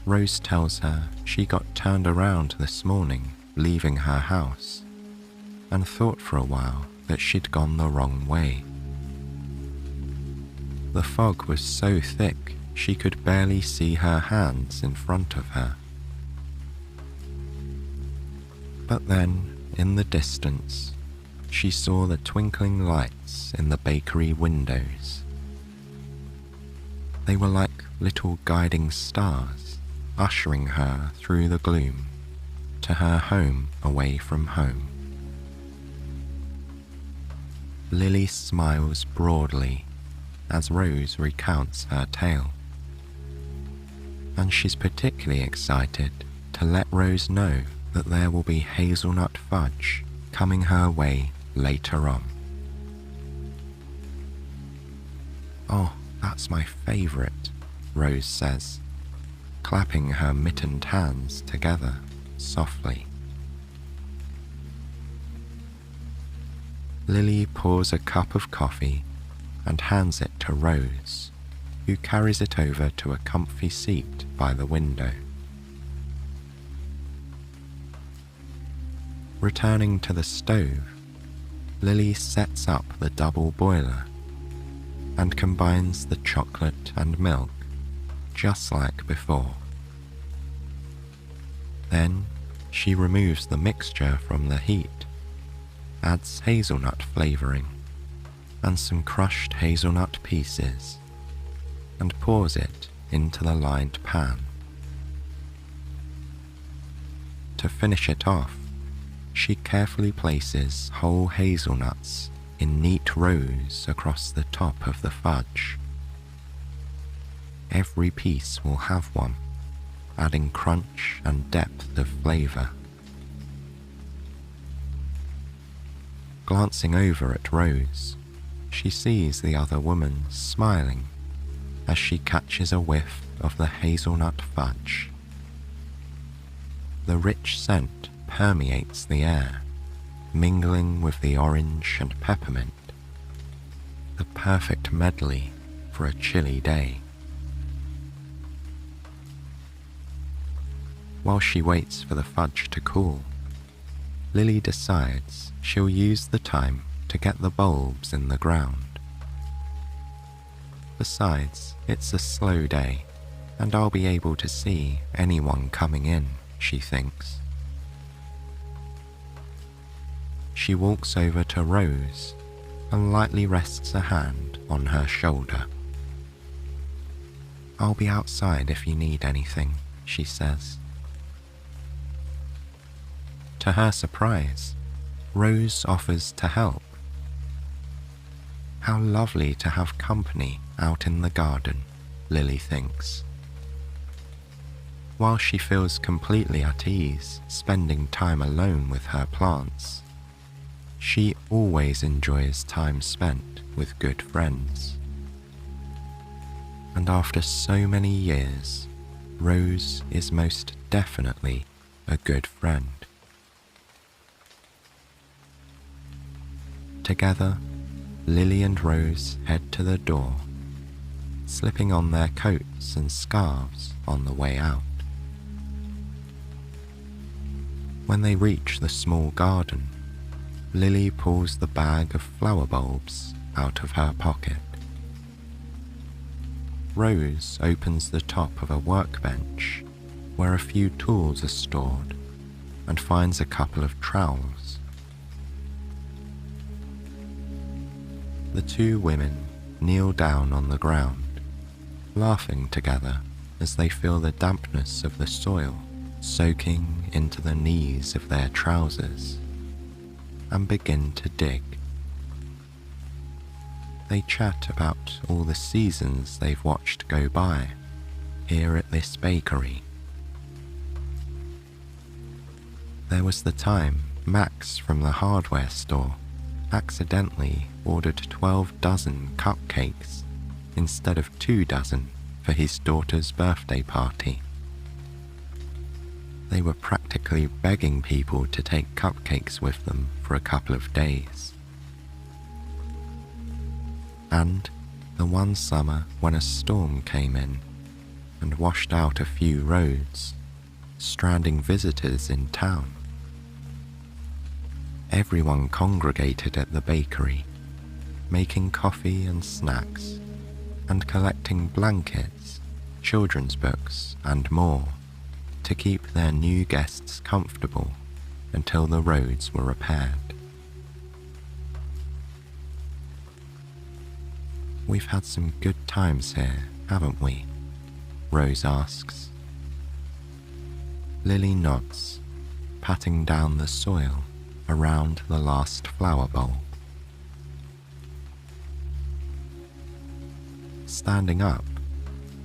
Rose tells her she got turned around this morning leaving her house and thought for a while that she'd gone the wrong way. The fog was so thick she could barely see her hands in front of her. But then, in the distance, she saw the twinkling lights in the bakery windows. They were like little guiding stars, ushering her through the gloom to her home away from home. Lily smiles broadly as Rose recounts her tale, and she's particularly excited to let Rose know that there will be hazelnut fudge coming her way later on. "Oh, that's my favourite," Rose says, clapping her mittened hands together softly. Lily pours a cup of coffee and hands it to Rose, who carries it over to a comfy seat by the window. Returning to the stove, Lily sets up the double boiler and combines the chocolate and milk just like before. Then she removes the mixture from the heat, adds hazelnut flavouring and some crushed hazelnut pieces, and pours it into the lined pan. To finish it off, she carefully places whole hazelnuts in neat rows across the top of the fudge. Every piece will have one, adding crunch and depth of flavour. Glancing over at Rose, she sees the other woman smiling as she catches a whiff of the hazelnut fudge. The rich scent permeates the air, mingling with the orange and peppermint, the perfect medley for a chilly day. While she waits for the fudge to cool, Lily decides she'll use the time to get the bulbs in the ground. Besides, it's a slow day, and I'll be able to see anyone coming in, she thinks. She walks over to Rose and lightly rests a hand on her shoulder. "I'll be outside if you need anything," she says. To her surprise, Rose offers to help. How lovely to have company out in the garden, Lily thinks. While she feels completely at ease spending time alone with her plants, she always enjoys time spent with good friends. And after so many years, Rose is most definitely a good friend. Together, Lily and Rose head to the door, slipping on their coats and scarves on the way out. When they reach the small garden, Lily pulls the bag of flower bulbs out of her pocket. Rose opens the top of a workbench where a few tools are stored and finds a couple of trowels. The two women kneel down on the ground, laughing together as they feel the dampness of the soil soaking into the knees of their trousers, and begin to dig. They chat about all the seasons they've watched go by here at this bakery. There was the time Max from the hardware store accidentally ordered 12 dozen cupcakes instead of 2 dozen for his daughter's birthday party. They were practically begging people to take cupcakes with them for a couple of days. And the one summer when a storm came in and washed out a few roads, stranding visitors in town. Everyone congregated at the bakery, making coffee and snacks, and collecting blankets children's books, and more to keep their new guests comfortable until the roads were repaired. We've had some good times here, haven't we? Rose asks. Lily nods, patting down the soil around the last flower bowl. Standing up,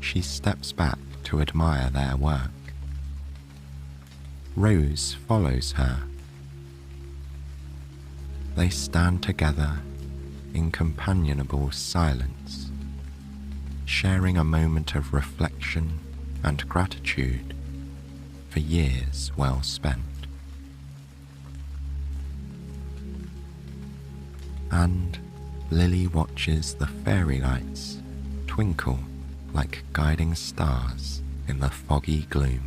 she steps back to admire their work. Rose follows her. They stand together in companionable silence, sharing a moment of reflection and gratitude for years well spent. And Lily watches the fairy lights twinkle like guiding stars in the foggy gloom,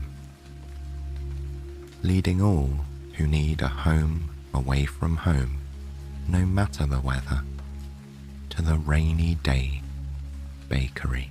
leading all who need a home away from home, no matter the weather, to the rainy day bakery.